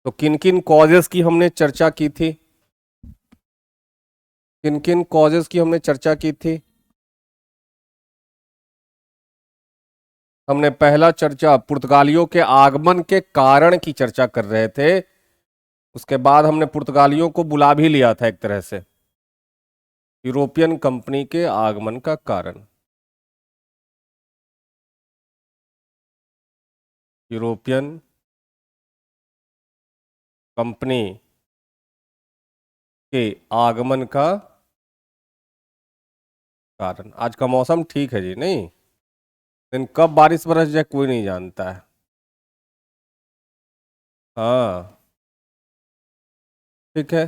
तो किन किन कॉजेस की हमने चर्चा की थी? किन किन कॉजेस की हमने चर्चा की थी? हमने पहला चर्चा पुर्तगालियों के आगमन के कारण की चर्चा कर रहे थे। उसके बाद हमने पुर्तगालियों को बुला भी लिया था एक तरह से, यूरोपियन कंपनी के आगमन का कारण। यूरोपियन कंपनी के आगमन का कारण। आज का मौसम ठीक है जी, नहीं? लेकिन कब बारिश बरस जाए कोई नहीं जानता है। हाँ, ठीक है।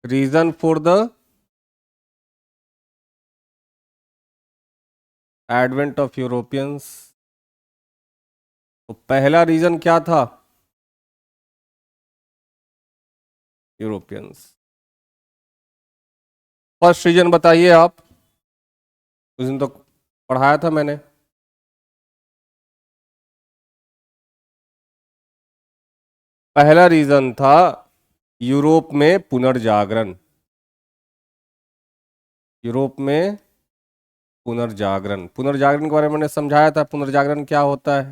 Reason for the advent of Europeans. तो पहला रीजन क्या था? यूरोपियंस। फर्स्ट रीजन बताइए आप। उस दिन तो पढ़ाया था मैंने। पहला रीजन था यूरोप में पुनर्जागरण। यूरोप में पुनर्जागरण। पुनर्जागरण के बारे में मैंने समझाया था। पुनर्जागरण क्या होता है?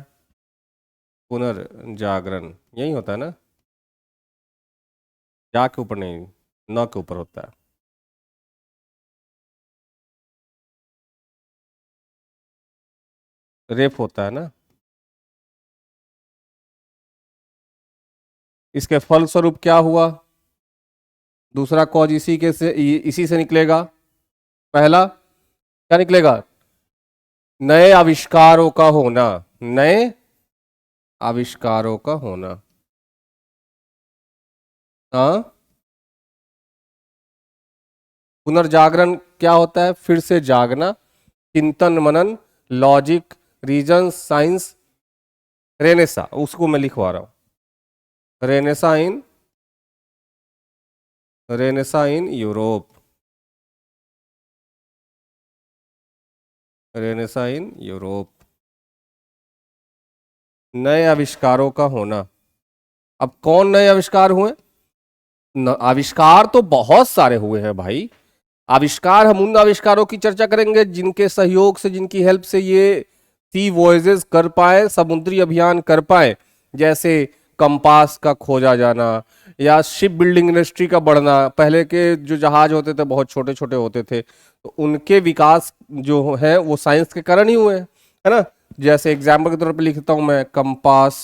पुनर्जागरण यही होता है ना? जा के ऊपर नहीं, न के ऊपर होता है। रेप होता है ना? इसके फलस्वरूप क्या हुआ? दूसरा कॉज इसी से निकलेगा। पहला क्या निकलेगा? नए आविष्कारों का होना। नए आविष्कारों का होना। हाँ, पुनर्जागरण क्या होता है? फिर से जागना, चिंतन मनन, लॉजिक, रीजन, साइंस। रेनेसा, उसको मैं लिखवा रहा हूं। Renaissance in Europe. Renaissance in Europe. नए आविष्कारों का होना। अब कौन नए आविष्कार हुए? आविष्कार तो बहुत सारे हुए हैं भाई। आविष्कार, हम उन आविष्कारों की चर्चा करेंगे जिनके सहयोग से, जिनकी हेल्प से ये सी वॉयजेस कर पाए, समुद्री अभियान कर पाए। जैसे कंपास का खोजा जाना, या शिप बिल्डिंग इंडस्ट्री का बढ़ना। पहले के जो जहाज होते थे बहुत छोटे छोटे होते थे, तो उनके विकास जो है वो साइंस के कारण ही हुए हैं, है ना? जैसे एग्जाम्पल के तौर पे लिखता हूं मैं, कंपास,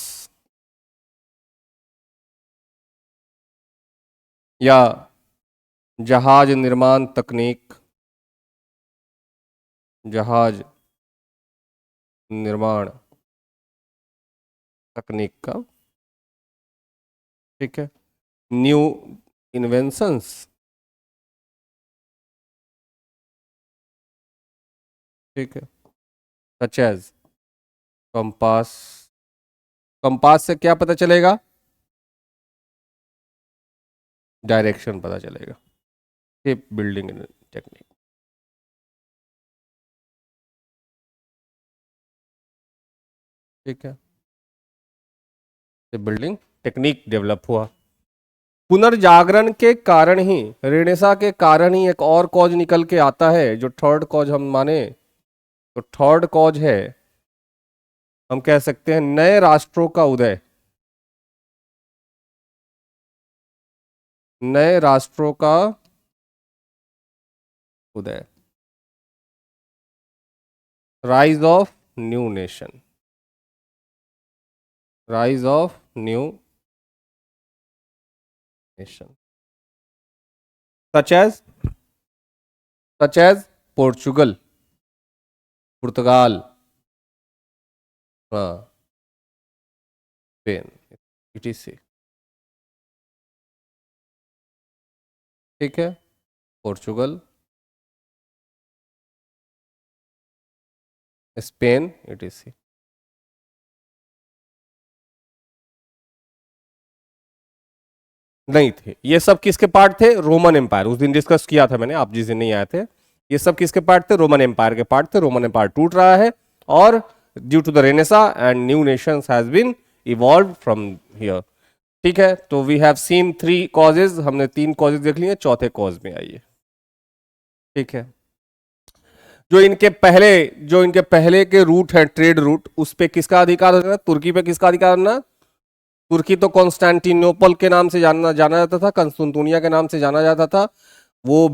या जहाज निर्माण तकनीक। जहाज निर्माण तकनीक का, ठीक है। न्यू इन्वेंशंस, ठीक है। Such as compass. कंपास से क्या पता चलेगा? डायरेक्शन पता चलेगा। शिप बिल्डिंग टेक्निक, ठीक है। शिप बिल्डिंग टेक्निक डेवलप हुआ। पुनर्जागरण के कारण ही, रेनेसा के कारण ही एक और कॉज निकल के आता है, जो थर्ड कॉज हम माने। तो थर्ड कॉज है, हम कह सकते हैं, नए राष्ट्रों का उदय। नए राष्ट्रों का उदय। Rise of new nation. Rise of new nation. Such as Portugal, Portugal, हाँ, स्पेन, इटीसी, ठीक है। Portugal, Spain, etc. नहीं थे ये सब। किसके पार्ट थे? Roman empire. उस दिन डिस्कस किया था मैंने, आप जिस दिन नहीं आए थे। ये सब किसके पार्ट थे? रोमन एम्पायर के पार्ट थे। रोमन एम्पायर टूट रहा है, और due to the renaissance and new nations has been evolve from here. ठीक है, तो वी हैव सीन 3 कॉजेज, हमने 3 कॉजेज देख लिए, चौथे कॉज में आइए। ठीक है, जो इनके पहले के रूट है, ट्रेड रूट, उस पे किसका अधिकार होता है? तुर्की पे किसका अधिकार होना? तुर्की तो कॉन्स्टेंटिनोपल के नाम से जाना जाना जाता था, कंस्तुनतुनिया के नाम से जाना जाता था, वो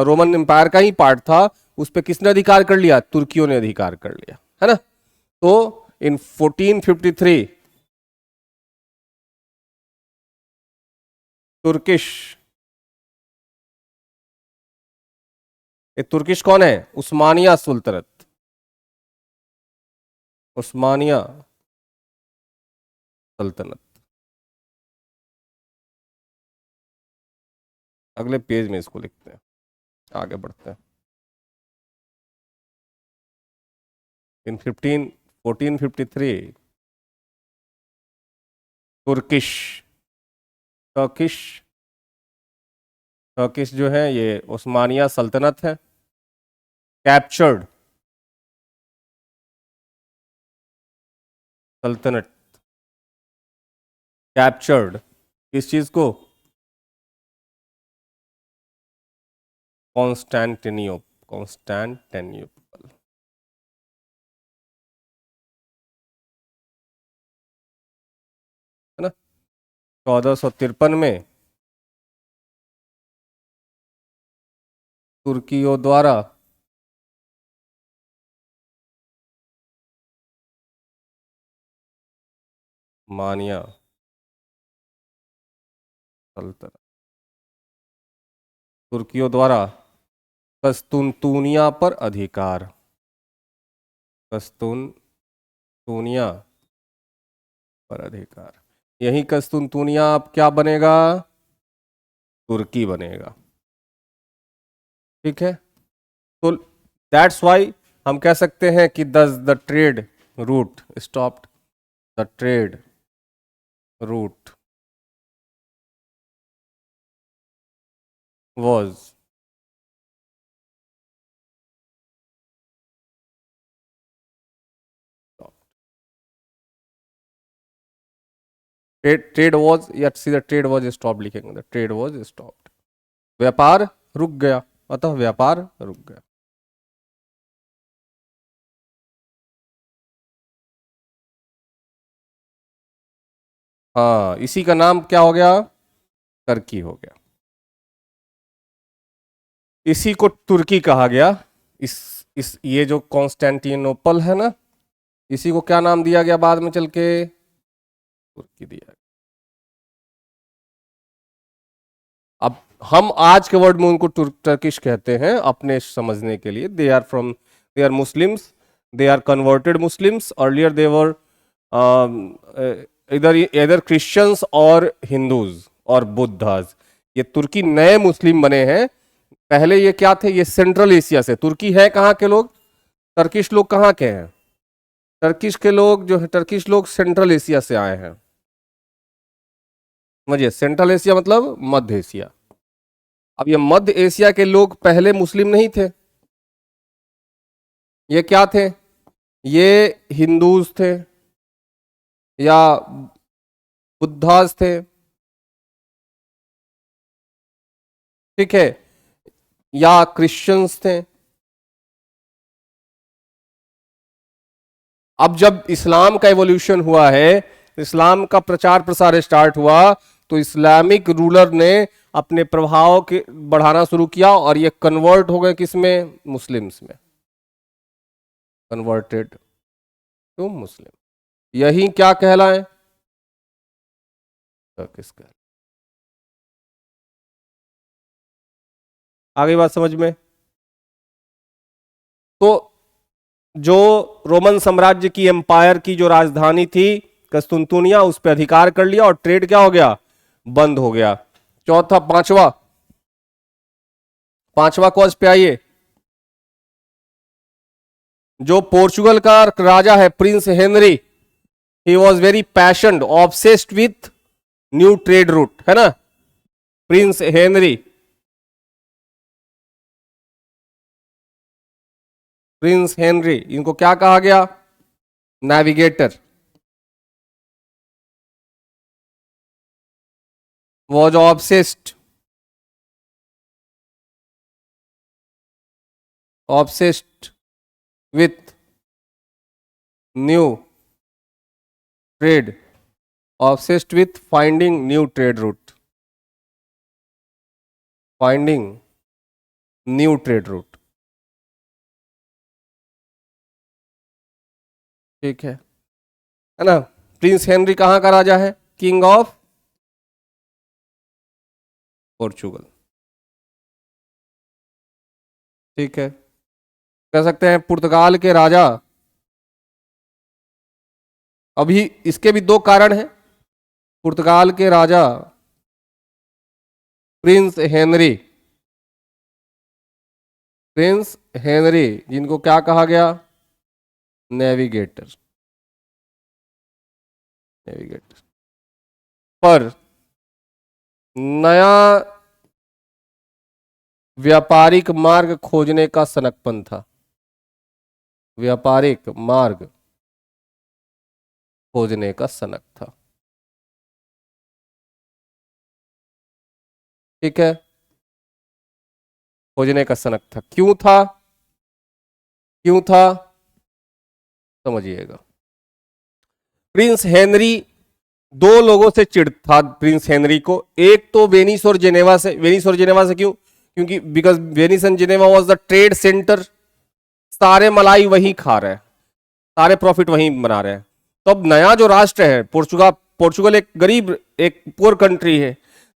रोमन एम्पायर का ही पार्ट था। उस पे किसने अधिकार कर लिया? तुर्कियों ने अधिकार कर लिया, है ना। तो इन 1453 तुर्किश, ये तुर्किश कौन है? उस्मानिया सुल्तनत, उस्मानिया सल्तनत। अगले पेज में इसको लिखते हैं, आगे बढ़ते हैं। इन 1453 तुर्किश, टर्किश, टर्किश जो है ये उस्मानिया सल्तनत है, कैप्चर्ड, सल्तनत कैप्चर्ड किस चीज को? कॉन्स्टेंटिनियोपल। है ना, 1453 में तुर्कियों द्वारा मानिया सल्तनत, तुर्कियों द्वारा कस्तुनतुनिया पर अधिकार, कस्तुनतुनिया पर अधिकार। यही कस्तुनतुनिया अब क्या बनेगा? तुर्की बनेगा। ठीक है, तो दैट्स वाई हम कह सकते हैं कि the trade route stopped, the trade route was trade was, या सीधा ट्रेड वॉज स्टॉप लिखेंगे, ट्रेड वॉज स्टॉप्ड, व्यापार रुक गया, अतः व्यापार रुक गया। हाँ, इसी का नाम क्या हो गया? टर्की हो गया। इसी को तुर्की कहा गया। इस ये जो कॉन्स्टेंटिनोपल है ना, इसी को क्या नाम दिया गया बाद में चल के? तुर्की दिया गया। अब हम आज के वर्ड में उनको टर्किश कहते हैं अपने समझने के लिए। They are Muslims, they are converted Muslims, earlier they were इधर इधर क्रिश्चियंस और हिंदूज और बुद्धाज। ये तुर्की नए मुस्लिम बने हैं, पहले ये क्या थे? ये सेंट्रल एशिया से। तुर्की है कहाँ के लोग? टर्किश लोग कहाँ के हैं? टर्किश के लोग जो है, टर्किश लोग सेंट्रल एशिया से आए हैं। समझिए, सेंट्रल एशिया मतलब मध्य एशिया। अब ये मध्य एशिया के लोग पहले मुस्लिम नहीं थे, ये क्या थे? ये हिंदूज थे या बुद्धाज थे, ठीक है, या क्रिश्चियंस थे। अब जब इस्लाम का एवोल्यूशन हुआ है, इस्लाम का प्रचार प्रसार स्टार्ट हुआ, तो इस्लामिक रूलर ने अपने प्रभाव के बढ़ाना शुरू किया और ये कन्वर्ट हो गए किसमें? मुस्लिम्स में, कन्वर्टेड टू मुस्लिम। यही क्या कहलाए? किसका? आगे बात समझ में? तो जो रोमन साम्राज्य की एम्पायर की जो राजधानी थी कस्तुनतुनिया, उस पर अधिकार कर लिया और ट्रेड क्या हो गया? बंद हो गया। चौथा, पांचवा, पांचवा कॉज पे आइए। जो पोर्चुगल का राजा है prince Henry, he was very passioned, obsessed with new trade route, है ना। प्रिंस हेनरी, प्रिंस हेनरी, इनको क्या कहा गया? Navigator. was obsessed with new trade, obsessed with finding new trade route, finding new trade route. ठीक है ना। Prince Henry कहाँ का राजा है? King of Portugal. ठीक है, कह सकते हैं पुर्तगाल के राजा। अभी इसके भी दो कारण हैं। पुर्तगाल के राजा प्रिंस हेनरी, प्रिंस हेनरी जिनको क्या कहा गया? Navigator, navigator. पर नया व्यापारिक मार्ग खोजने का सनकपन था, व्यापारिक मार्ग खोजने का सनक था। ठीक है, खोजने का सनक था। क्यों था? क्यों था समझिएगा। प्रिंस हेनरी दो लोगों से चिढ़ था प्रिंस हेनरी को। एक तो वेनिस और जेनेवा से। वेनिस और जेनेवा से क्यों? क्योंकि because Venice and Geneva was the trade centre. सारे मलाई वहीं खा रहे हैं, सारे प्रॉफिट वहीं बना रहे हैं। तो अब नया जो राष्ट्र है पोर्चुगल, पोर्चुगल एक गरीब, एक पुअर कंट्री है,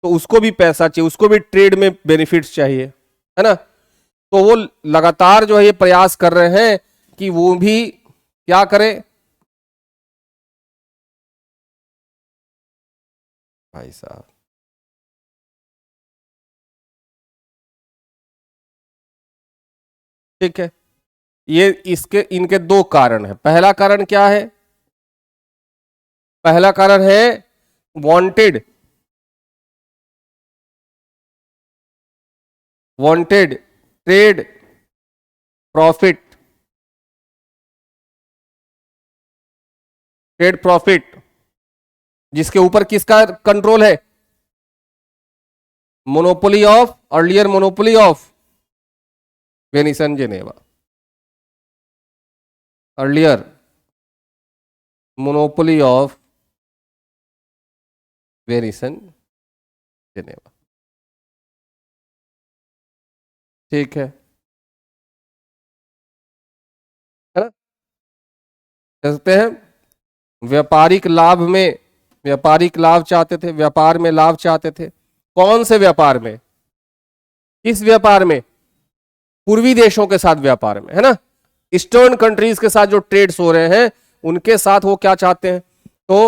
तो उसको भी पैसा चाहिए, उसको भी ट्रेड में बेनिफिट्स चाहिए, है ना। तो वो लगातार जो है ये प्रयास कर रहे हैं कि वो भी क्या करे भाई साहब। ठीक है, ये इसके इनके दो कारण है। पहला कारण क्या है? पहला कारण है wanted, wanted trade profit, trade profit जिसके ऊपर किसका कंट्रोल है? Monopoly of, earlier monopoly of Venice and Geneva, earlier monopoly of Venice and Geneva. ठीक है ना। कह सकते हैं व्यापारिक लाभ में, व्यापारिक लाभ चाहते थे, व्यापार में लाभ चाहते थे। कौन से व्यापार में? किस व्यापार में? पूर्वी देशों के साथ व्यापार में, है ना। ईस्टर्न कंट्रीज के साथ जो ट्रेड्स हो रहे हैं उनके साथ वो क्या चाहते हैं? तो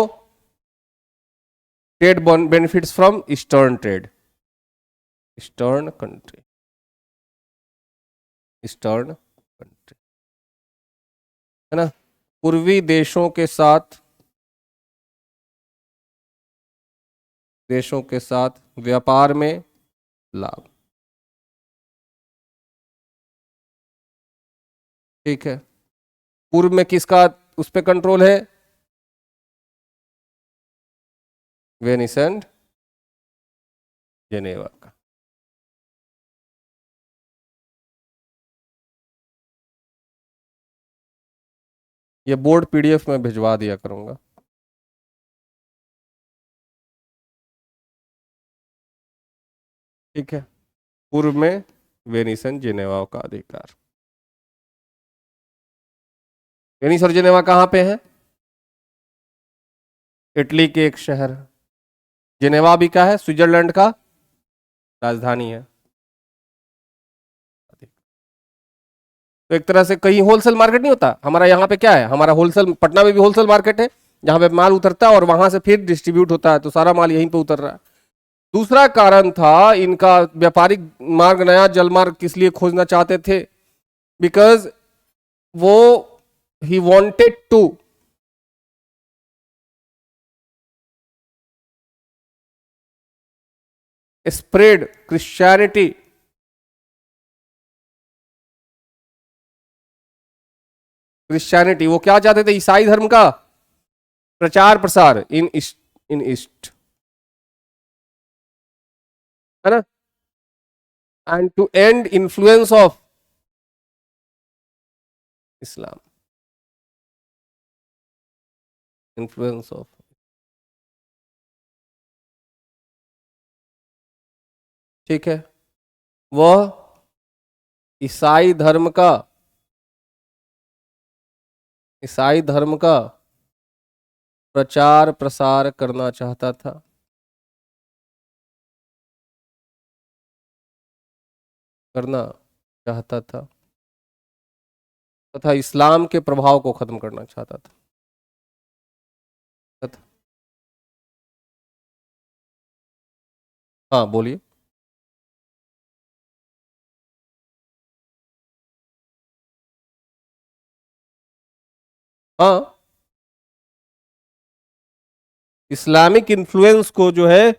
trade benefits from eastern trade, eastern country, eastern country, है ना। पूर्वी देशों के साथ, देशों के साथ व्यापार में लाभ। ठीक है, पूर्व में किसका उस पर कंट्रोल है? वेनिस एंड जेनेवा का। ये बोर्ड पीडीएफ में भिजवा दिया करूंगा। ठीक है, पूर्व में वेनिस एंड जेनेवा का अधिकार। वेनिस और जेनेवा कहां पे है? इटली के एक शहर। जेनेवा भी क्या है? स्विट्जरलैंड का राजधानी है। तो एक तरह से कहीं होलसेल मार्केट नहीं होता हमारा। यहाँ पे क्या है? हमारा होलसेल, पटना में भी होलसेल मार्केट है जहां पे माल उतरता है और वहां से फिर डिस्ट्रीब्यूट होता है, तो सारा माल यहीं पे उतर रहा है। दूसरा कारण था इनका व्यापारिक मार्ग, नया जलमार्ग किस लिए खोजना चाहते थे? बिकॉज वो ही wanted to spread Christianity, Christianity वो क्या चाहते थे? ईसाई धर्म का प्रचार प्रसार इन ईस्ट, इन ईस्ट। है ना, and to end influence of Islam, influence of, ठीक है, वह ईसाई धर्म का, ईसाई धर्म का प्रचार प्रसार करना चाहता था, करना चाहता था तथा इस्लाम के प्रभाव को खत्म करना चाहता था। हाँ बोलिए। हाँ, इस्लामिक इन्फ्लुएंस को जो है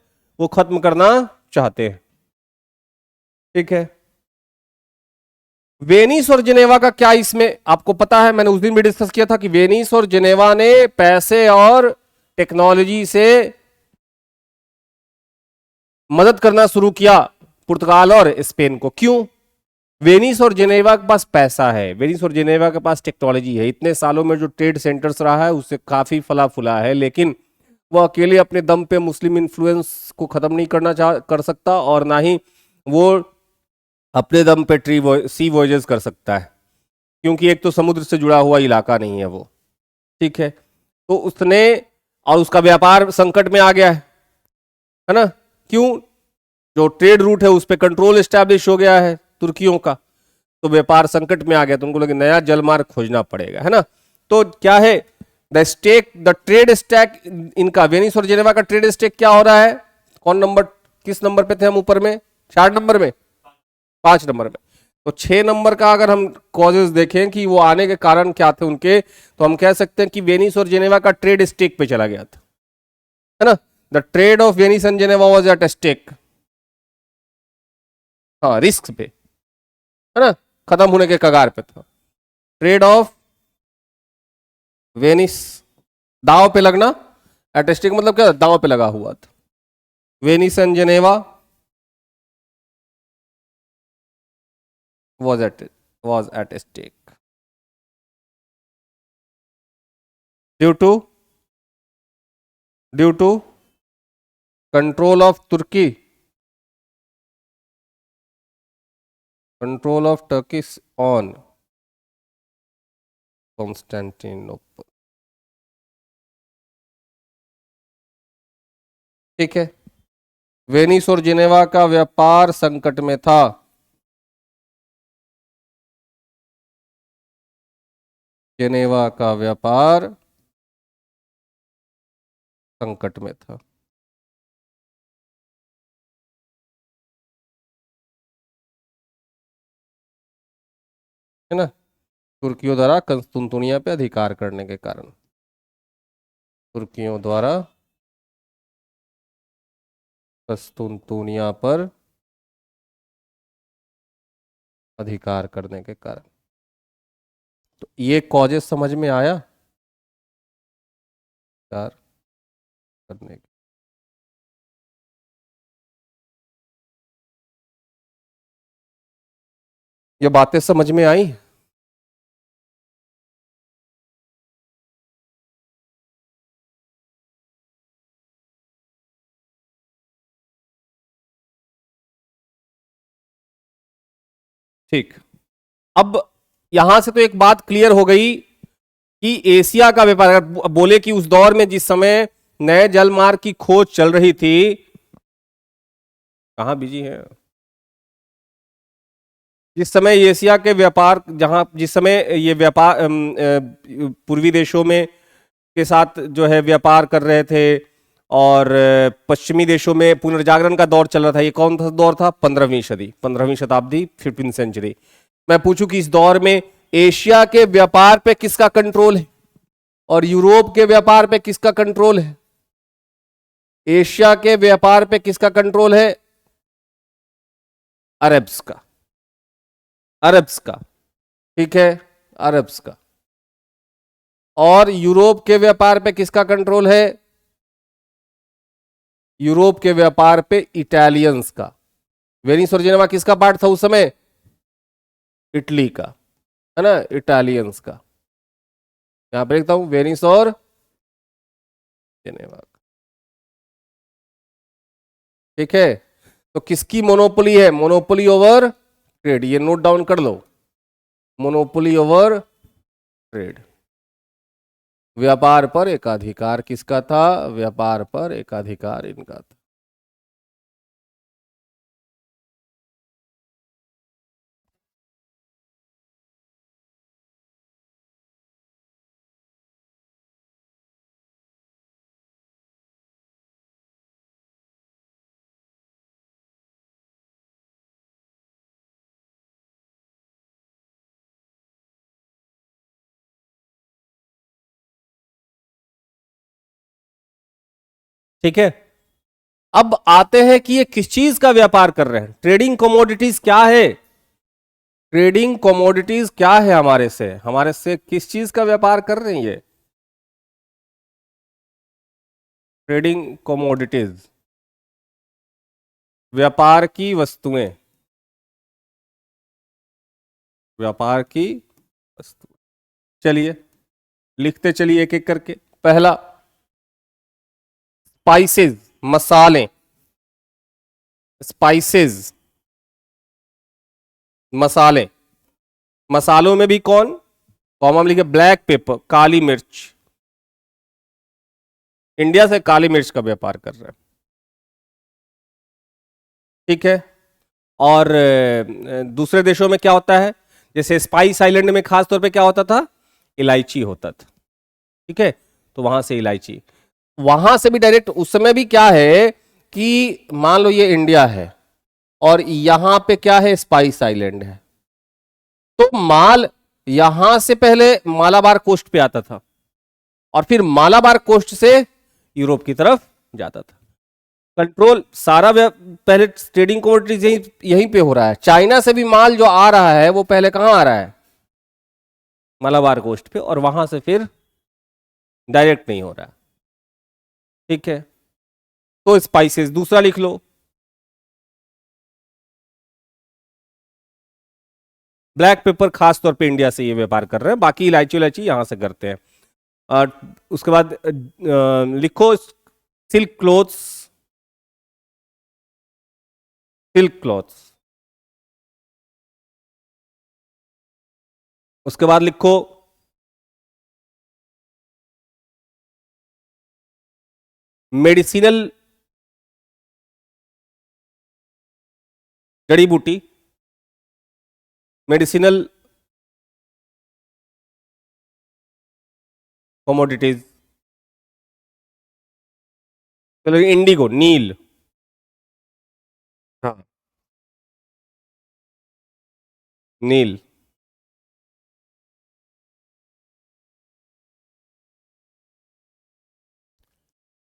वो खत्म करना चाहते हैं, ठीक है। वेनिस और जेनेवा का क्या इसमें आपको पता है, मैंने उस दिन भी डिस्कस किया था कि वेनिस और जेनेवा ने पैसे और टेक्नोलॉजी से मदद करना शुरू किया पुर्तगाल और स्पेन को। क्यों? वेनिस और जेनेवा के पास पैसा है, वेनिस और जेनेवा के पास टेक्नोलॉजी है, इतने सालों में जो ट्रेड सेंटर्स रहा है उससे काफी फला फुला है, लेकिन वो अकेले अपने दम पे मुस्लिम इन्फ्लुएंस को खत्म नहीं कर सकता, और ना ही वो अपने दम पे सी वॉयजेस कर सकता है, क्योंकि एक तो समुद्र से जुड़ा हुआ इलाका नहीं है वो, ठीक है। तो उसने, और उसका व्यापार संकट में आ गया है ना। क्यों? जो ट्रेड रूट है उस पर कंट्रोल एस्टैब्लिश हो गया है तुर्कियों का, तो व्यापार संकट में आ गया, तो उनको लगे नया जलमार्ग खोजना पड़ेगा, है ना। तो क्या है, the stake, the trade stake, इनका वेनिस और जेनेवा का ट्रेड स्टेक क्या हो रहा है, कौन नंबर, किस नंबर पे थे हम ऊपर में, 4 नंबर में, 5 नंबर में। तो 6 नंबर का अगर हम कॉजेज देखें कि वो आने के कारण क्या थे उनके, तो हम कह सकते हैं कि वेनिस और जेनेवा का ट्रेड स्टेक पे चला गया था, है ना। The trade of Venice and Geneva was at stake, हाँ, रिस्क पे, है ना, खत्म होने के कगार पे था। ट्रेड ऑफ वेनिस, दांव पे लगना, एट स्टेक मतलब क्या, दांव पे लगा हुआ था। Venice and Geneva was at stake due to due to control of Turkey, control of Turkey on Constantinople, ठीक है। वेनिस और जिनेवा का व्यापार संकट में था, जिनेवा का व्यापार संकट में था, है ना, तुर्कियों द्वारा कंस्तुनतुनिया पे अधिकार करने के कारण, तुर्कियों द्वारा कंस्तुनतुनिया पर अधिकार करने के कारण। तो ये कॉजेस समझ में आया, अधिकार करने के, ये बातें समझ में आई। ठीक, अब यहां से तो एक बात क्लियर हो गई कि एशिया का व्यापार, अगर बोले कि उस दौर में जिस समय नए जलमार्ग की खोज चल रही थी, कहां बिजी है, जिस समय एशिया के व्यापार, जहां जिस समय ये व्यापार पूर्वी देशों में के साथ जो है व्यापार कर रहे थे, और पश्चिमी देशों में पुनर्जागरण का दौर चल रहा था। ये कौन सा दौर था? 15वीं सदी, 15वीं शताब्दी, 15th सेंचुरी। मैं पूछूं कि इस दौर में एशिया के व्यापार पे किसका कंट्रोल है और यूरोप के व्यापार पे किसका कंट्रोल है? एशिया के व्यापार पे किसका कंट्रोल है? अरब्स का, अरब्स का, ठीक है, अरब्स का। और यूरोप के व्यापार पे किसका कंट्रोल है? यूरोप के व्यापार पे इटालियंस का। वेनिस और जेनेवा किसका पार्ट था उस समय? इटली का, है ना, इटालियंस का। यहां पर लिखता हूं वेनिस और जेनेवा। ठीक है, तो किसकी मोनोपोली है? मोनोपोली ओवर ट्रेड, ये नोट डाउन कर लो, मोनोपोली ओवर ट्रेड। व्यापार पर एकाधिकार किसका था? व्यापार पर एकाधिकार इनका था। ठीक है, अब आते हैं कि ये किस चीज का व्यापार कर रहे हैं। ट्रेडिंग कमोडिटीज क्या है? ट्रेडिंग कमोडिटीज क्या है? हमारे से किस चीज का व्यापार कर रहे हैं ये? ट्रेडिंग कमोडिटीज, व्यापार की वस्तुएं, व्यापार की वस्तु। चलिए लिखते चलिए एक एक करके। पहला, स्पाइसेस, मसाले, स्पाइसेस, मसाले। मसालों में भी कौन? कॉमन लिखे ब्लैक पेपर, काली मिर्च। इंडिया से काली मिर्च का व्यापार कर रहे हैं। ठीक है, और दूसरे देशों में क्या होता है? जैसे स्पाइस आइलैंड में खास तौर पे क्या होता था? इलायची होता था। ठीक है, तो वहां से इलायची, वहां से भी डायरेक्ट। उस समय भी क्या है कि मान लो ये इंडिया है और यहां पे क्या है? स्पाइस आइलैंड है, तो माल यहां से पहले मालाबार कोस्ट पे आता था और फिर मालाबार कोस्ट से यूरोप की तरफ जाता था। कंट्रोल सारा पहले ट्रेडिंग कमोडिटीज यहीं पे हो रहा है। चाइना से भी माल जो आ रहा है वो पहले कहां आ रहा है? मालाबार कोस्ट पे, और वहां से फिर डायरेक्ट नहीं हो रहा है। ठीक है, तो स्पाइसेस। दूसरा लिख लो, ब्लैक पेपर खास तौर पे इंडिया से ये व्यापार कर रहे हैं, बाकी इलायची इलायची यहां से करते हैं। उसके बाद लिखो सिल्क क्लोथ्स, सिल्क क्लॉथ्स। उसके बाद लिखो मेडिसिनल, जड़ी बूटी, मेडिसिनल कमोडिटीज। चलो इंडिगो, नील। हाँ, नील।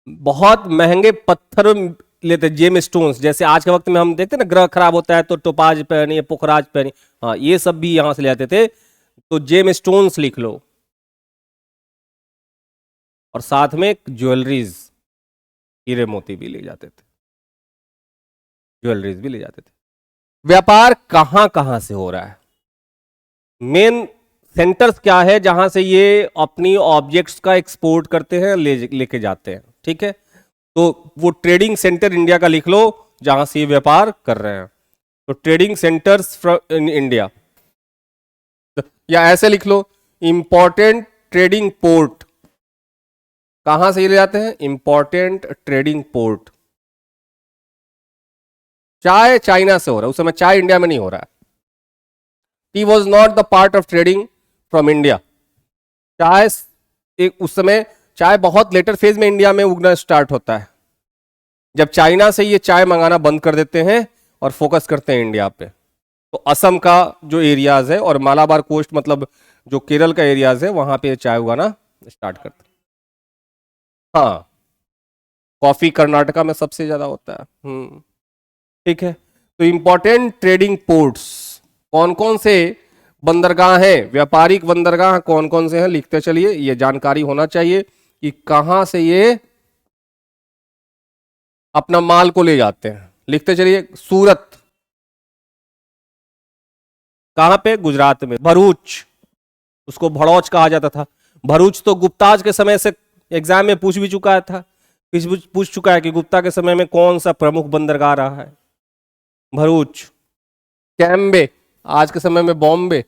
बहुत महंगे पत्थर लेते, जेम स्टोन्स, जैसे आज के वक्त में हम देखते हैं ना, ग्रह खराब होता है तो टोपाज पहनिए, पुखराज पहनिए, हाँ ये सब भी यहां से ले आते थे। तो जेम स्टोन्स लिख लो, और साथ में ज्वेलरीज, हीरे मोती भी ले जाते थे, ज्वेलरीज भी ले जाते थे। व्यापार कहां कहां से हो रहा है? मेन सेंटर्स क्या है जहां से ये अपनी ऑब्जेक्ट्स का एक्सपोर्ट करते हैं, लेके जाते हैं। ठीक है, तो वो ट्रेडिंग सेंटर इंडिया का लिख लो जहां से ये व्यापार कर रहे हैं। तो ट्रेडिंग सेंटर्स इन इंडिया, या ऐसे लिख लो इंपॉर्टेंट ट्रेडिंग पोर्ट। कहां से ये ले जाते हैं? Important trading port. चाय चाइना से हो रहा है, उस समय चाय इंडिया में नहीं हो रहा है। T was not the part of trading from India. चाय एक, उस समय चाय बहुत लेटर फेज में इंडिया में उगना स्टार्ट होता है, जब चाइना से ये चाय मंगाना बंद कर देते हैं और फोकस करते हैं इंडिया पे। तो असम का जो एरियाज है और मालाबार कोस्ट, मतलब जो केरल का एरियाज है, वहां पे चाय उगाना स्टार्ट करते हैं। हाँ, कॉफी कर्नाटका में सबसे ज्यादा होता है। ठीक है, तो इंपॉर्टेंट ट्रेडिंग पोर्ट्स कौन कौन से बंदरगाह हैं? व्यापारिक बंदरगाह कौन कौन से हैं? लिखते चलिए, ये जानकारी होना चाहिए कि कहां से ये अपना माल को ले जाते हैं। लिखते चलिए, सूरत, कहां पे? गुजरात में, भरूच। उसको भड़ौच कहा जाता था। भरूच तो गुप्ताज के समय से एग्जाम में पूछ भी चुका था, पूछ चुका है कि गुप्ता के समय में कौन सा प्रमुख बंदरगाह रहा है? भरूच। कैम्बे, आज के समय में बॉम्बे।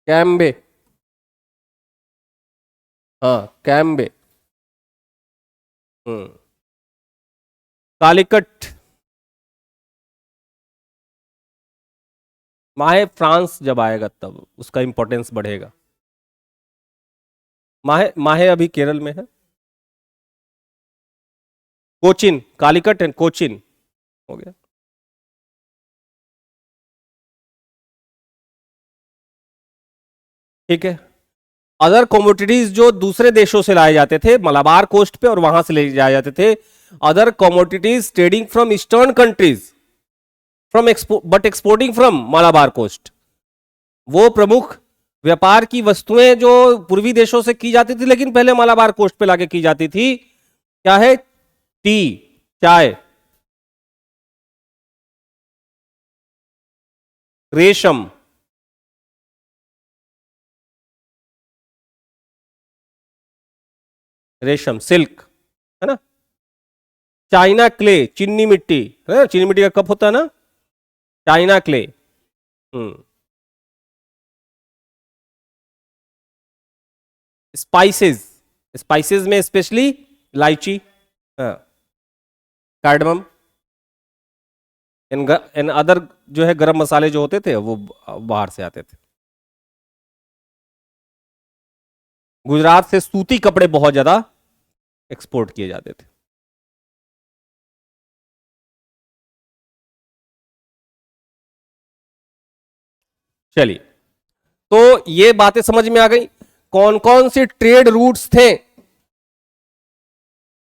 कैम्बे, हाँ कैम्बे। कालीकट, माहे फ्रांस जब आएगा तब उसका इंपॉर्टेंस बढ़ेगा। माहे, माहे अभी केरल में है। कोचिन, कालीकट एंड कोचिन हो गया। ठीक है। अदर कमोडिटीज जो दूसरे देशों से लाए जाते थे मलाबार कोस्ट पे और वहां से ले जाए जाते थे, other commodities trading from eastern countries from but exporting from Malabar coast, वो प्रमुख व्यापार की वस्तुएं जो पूर्वी देशों से की जाती थी लेकिन पहले मलाबार कोस्ट पे लाके की जाती थी, क्या है? टी, चाय, रेशम, रेशम सिल्क, है ना? चाइना क्ले, चीनी मिट्टी है, चीनी मिट्टी का कप होता है ना, चाइना क्ले। स्पाइसेस, स्पाइसेस में स्पेशली इलायची, कार्डमम, इन अदर जो है गरम मसाले जो होते थे वो बाहर से आते थे। गुजरात से सूती कपड़े बहुत ज्यादा एक्सपोर्ट किए जाते थे। चलिए, तो ये बातें समझ में आ गई। कौन कौन से ट्रेड रूट्स थे?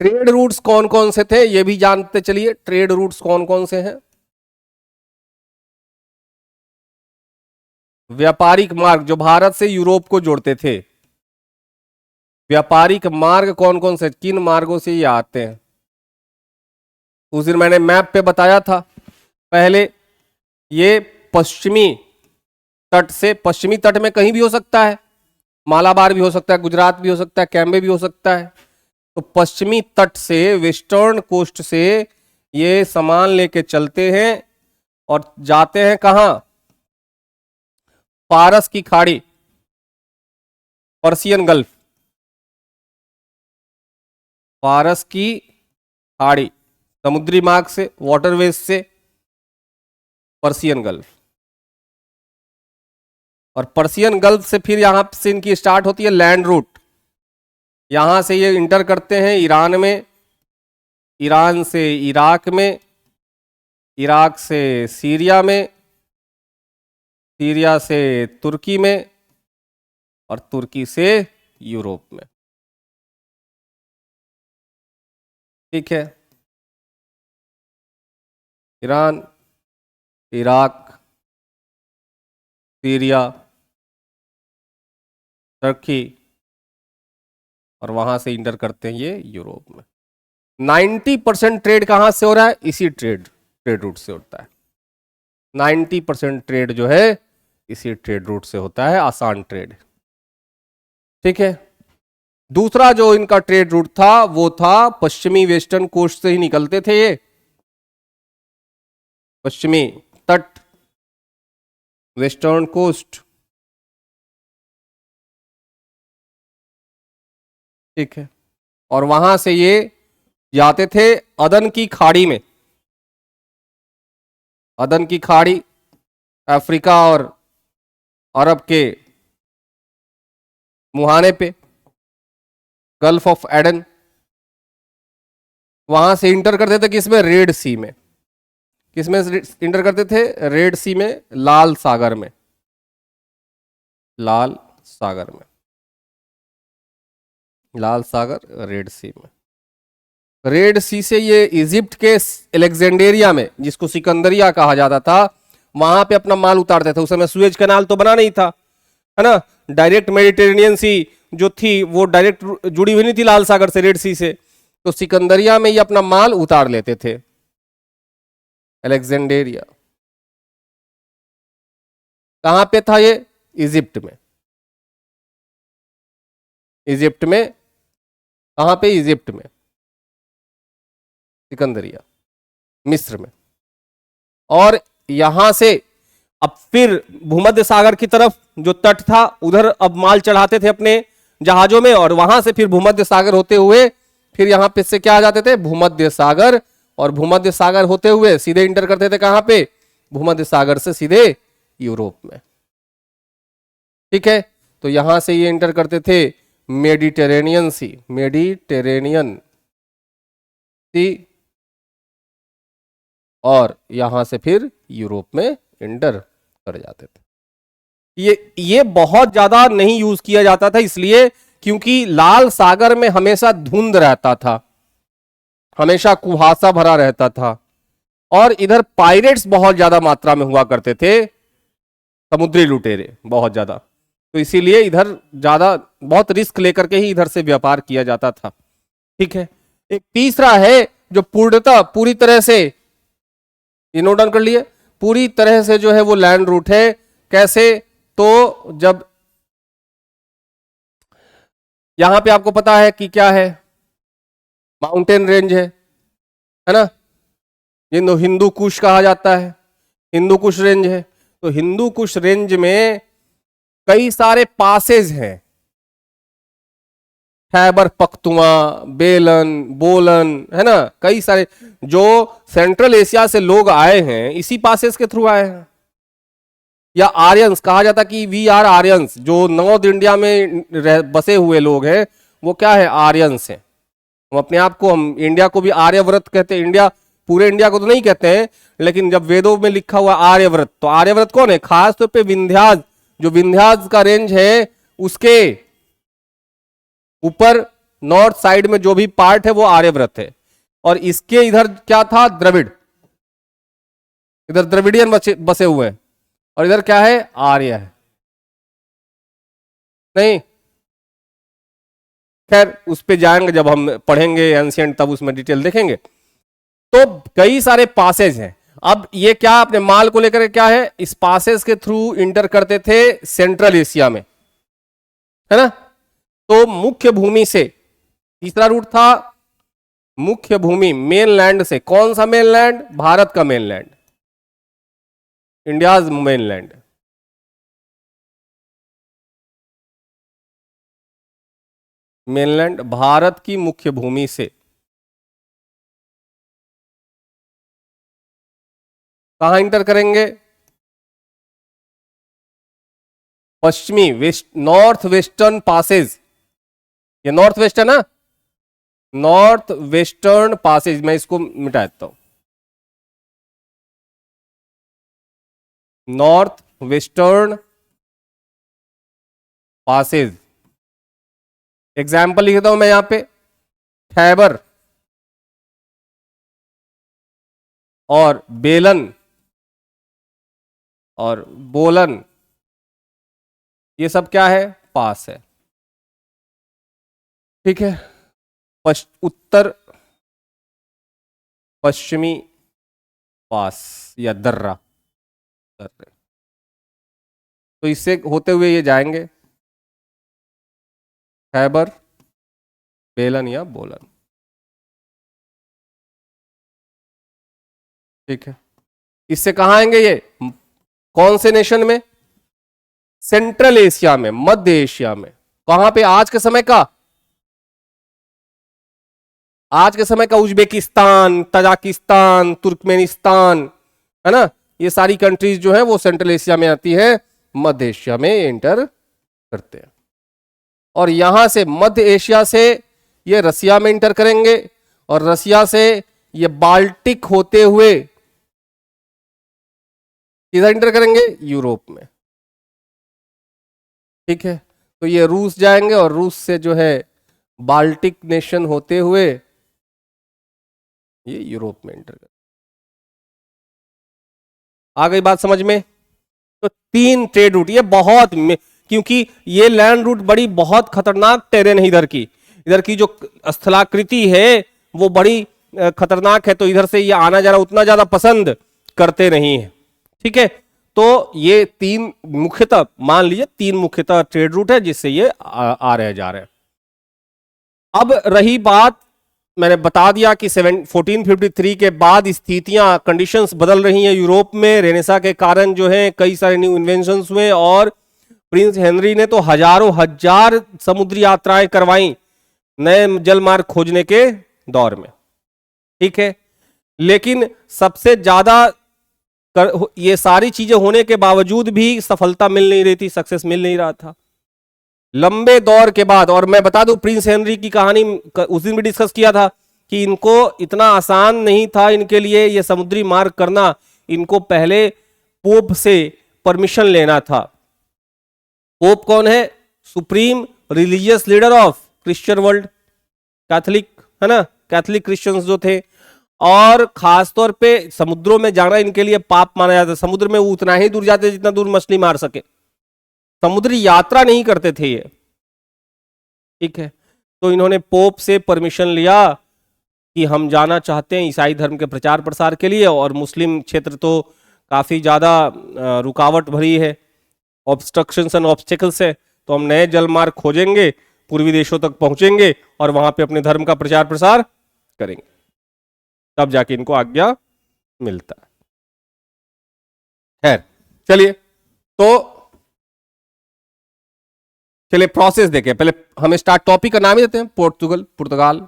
ट्रेड रूट्स कौन कौन से थे ये भी जानते चलिए। ट्रेड रूट्स कौन कौन से हैं? व्यापारिक मार्ग जो भारत से यूरोप को जोड़ते थे, व्यापारिक मार्ग कौन कौन से, किन मार्गों से ये आते हैं? उस दिन मैंने मैप पे बताया था। पहले ये पश्चिमी तट से, पश्चिमी तट में कहीं भी हो सकता है, मालाबार भी हो सकता है, गुजरात भी हो सकता है, कैम्बे भी हो सकता है। तो पश्चिमी तट से, वेस्टर्न कोस्ट से ये सामान लेके चलते हैं और जाते हैं कहां? पारस की खाड़ी, पर्सियन गल्फ, पारस की खाड़ी, समुद्री मार्ग से, वाटरवेज से पर्सियन गल्फ, और पर्सियन गल्फ से फिर यहां से इनकी स्टार्ट होती है लैंड रूट। यहां से ये इंटर करते हैं ईरान में, ईरान से इराक में, इराक से सीरिया में, सीरिया से तुर्की में, और तुर्की से यूरोप में। ठीक है, ईरान, इराक, सीरिया, तुर्की, और वहां से इंटर करते हैं ये यूरोप में। 90% ट्रेड कहां से हो रहा है? इसी ट्रेड रूट से होता है। 90% ट्रेड जो है इसी ट्रेड रूट से होता है, आसान ट्रेड। ठीक है। दूसरा जो इनका ट्रेड रूट था वो था पश्चिमी वेस्टर्न कोस्ट से ही निकलते थे ये, पश्चिमी तट, वेस्टर्न कोस्ट। ठीक है, और वहां से ये जाते थे अदन की खाड़ी में, अदन की खाड़ी, अफ्रीका और अरब के मुहाने पे, गल्फ ऑफ एडन। वहां से इंटर करते थे किसमें? रेड सी में। किसमें इंटर करते थे? रेड सी में, लाल सागर में, लाल सागर में, लाल सागर रेड सी में। रेड सी से ये इजिप्ट के एलेक्जेंडेरिया में, जिसको सिकंदरिया कहा जाता था, वहां पे अपना माल उतारते थे। उस समय सुएज कैनाल तो बना नहीं था, है ना? डायरेक्ट मेडिटेरेनियन सी जो थी वो डायरेक्ट जुड़ी हुई नहीं थी लाल सागर से, रेड सी से। तो सिकंदरिया में ये अपना माल उतार लेते थे, एलेक्जेंडेरिया। कहां पे था ये? इजिप्ट में। इजिप्ट में, कहां पे? इजिप्ट में, सिकंदरिया, मिस्र में। और यहां से अब फिर भूमध्य सागर की तरफ जो तट था उधर अब माल चढ़ाते थे अपने जहाजों में, और वहां से फिर भूमध्य सागर होते हुए फिर यहां पे से क्या आ जाते थे? भूमध्य सागर। और भूमध्य सागर होते हुए सीधे इंटर करते थे कहां पे? भूमध्य सागर से सीधे यूरोप में। ठीक है, तो यहां से ये इंटर करते थे मेडिटेरेनियन सी, मेडिटेरेनियन सी, और यहां से फिर यूरोप में इंटर कर जाते थे। ये बहुत ज्यादा नहीं यूज किया जाता था, इसलिए क्योंकि लाल सागर में हमेशा धुंध रहता था, हमेशा कुहासा भरा रहता था, और इधर पायरेट्स बहुत ज्यादा मात्रा में हुआ करते थे, समुद्री लुटेरे बहुत ज्यादा। तो इसीलिए इधर ज्यादा बहुत रिस्क लेकर के ही इधर से व्यापार किया जाता था। ठीक है, एक तीसरा है जो पूर्णतः पूरी तरह से, ये नोट डाउन कर लिए, पूरी तरह से जो है वो लैंड रूट है। कैसे? तो जब यहां पे आपको पता है कि क्या है, माउंटेन रेंज है ना, जिनको हिंदू कुश कहा जाता है, हिंदू कुश रेंज है। तो हिंदू कुश रेंज में कई सारे पासेज हैं, खैबर पख्तुआ, बेलन, बोलन, है ना, कई सारे जो सेंट्रल एशिया से लोग आए हैं इसी पासेज के थ्रू आए हैं। या आर्यंस कहा जाता कि वी आर आर्यंस, जो नॉर्थ इंडिया में बसे हुए लोग हैं वो क्या है? आर्यंस हैं। हम अपने आप को, हम इंडिया को भी आर्यव्रत कहते हैं। इंडिया, पूरे इंडिया को तो नहीं कहते हैं, लेकिन जब वेदों में लिखा हुआ आर्यव्रत, तो आर्यव्रत कौन है? खास तौर पे विंध्याज, जो विंध्याज का रेंज है उसके ऊपर नॉर्थ साइड में जो भी पार्ट है वो आर्यव्रत है। और इसके इधर क्या था? द्रविड़, इधर द्रविडियन बसे हुए हैं, और इधर क्या है? आर्य है। नहीं, खैर उस पे जाएंगे जब हम पढ़ेंगे एंशिएंट, तब उसमें डिटेल देखेंगे। तो कई सारे पासेज हैं। अब ये क्या अपने माल को लेकर क्या है? इस पासेज के थ्रू इंटर करते थे सेंट्रल एशिया में, है ना। तो मुख्य भूमि से, तीसरा रूट था मुख्य भूमि, मेनलैंड से। कौन सा मेनलैंड? भारत का mainland, India's mainland. Mainland Bharat की मुख्य भूमि से कहां इंटर करेंगे? पश्चिमी, वेस्ट, नॉर्थ वेस्टर्न पासेज। ये नॉर्थ वेस्ट है ना, नॉर्थ वेस्टर्न पासेज। मैं इसको मिटा देता हूं, नॉर्थ वेस्टर्न पासेज। एग्जाम्पल लिख देता हूं मैं यहां पे, खैबर और बेलन और बोलन, ये सब क्या है? पास है। ठीक है, उत्तर पश्चिमी पास या दर्रा, दर्रे। तो इससे होते हुए ये जाएंगे खैबर, बेलन या बोलन। ठीक है, इससे कहां आएंगे ये? कौन से नेशन में? सेंट्रल एशिया में, मध्य एशिया में। कहां पे? आज के समय का, आज के समय का उज्बेकिस्तान, तजाकिस्तान, तुर्कमेनिस्तान, है ना, ये सारी कंट्रीज जो है वो सेंट्रल एशिया में आती है, मध्य एशिया में एंटर करते हैं। और यहां से मध्य एशिया से ये रसिया में इंटर करेंगे, और रसिया से ये बाल्टिक होते हुए किधर इंटर करेंगे? यूरोप में। ठीक है, तो ये रूस जाएंगे, और रूस से जो है बाल्टिक नेशन होते हुए ये यूरोप में इंटर कर। आ गई बात समझ में? तो 3 ट्रेड रूट, ये बहुत, क्योंकि ये लैंड रूट बड़ी बहुत खतरनाक टेरेन है। इधर की जो स्थलाकृति है वो बड़ी खतरनाक है, तो इधर से ये आना जाना उतना ज्यादा पसंद करते नहीं है। ठीक है, तो ये तीन मुख्यतः, मान लीजिए तीन मुख्यतः ट्रेड रूट है जिससे ये आ रहे जा रहे हैं। अब रही बात, मैंने बता दिया कि 1453 के बाद स्थितियां, कंडीशंस बदल रही हैं यूरोप में। रेनेसा के कारण जो है कई सारे न्यू इन्वेंशंस हुए और प्रिंस हेनरी ने तो हजारों हजार समुद्री यात्राएं करवाई नए जलमार्ग खोजने के दौर में, ठीक है। लेकिन सबसे ज्यादा ये सारी चीजें होने के बावजूद भी सफलता मिल नहीं रही थी, सक्सेस मिल नहीं रहा था। लंबे दौर के बाद, और मैं बता दूं प्रिंस हेनरी की कहानी उस दिन भी डिस्कस किया था कि इनको इतना आसान नहीं था इनके लिए ये समुद्री मार्ग करना। इनको पहले पोप से परमिशन लेना था। पोप कौन है? Supreme religious leader of Christian world, Catholic, है ना, कैथोलिक क्रिश्चियंस जो थे। और खासतौर पे समुद्रों में जाना इनके लिए पाप माना जाता है। समुद्र में वो उतना ही दूर जाते जितना दूर मछली मार सके, समुद्री यात्रा नहीं करते थे ये, ठीक है। तो इन्होंने पोप से परमिशन लिया कि हम जाना चाहते हैं ईसाई धर्म के प्रचार प्रसार के लिए, और मुस्लिम क्षेत्र तो काफी ज्यादा रुकावट भरी है, ऑब्स्ट्रक्शंस एंड ऑब्स्टेकल्स है, तो हम नए जलमार्ग खोजेंगे, पूर्वी देशों तक पहुंचेंगे और वहां पे अपने धर्म का प्रचार प्रसार करेंगे, तब जाके इनको आज्ञा मिलता है। खैर चलिए, तो चलिए प्रोसेस देखें। पहले हम स्टार्ट, टॉपिक का नाम ही देते हैं पुर्तगाल,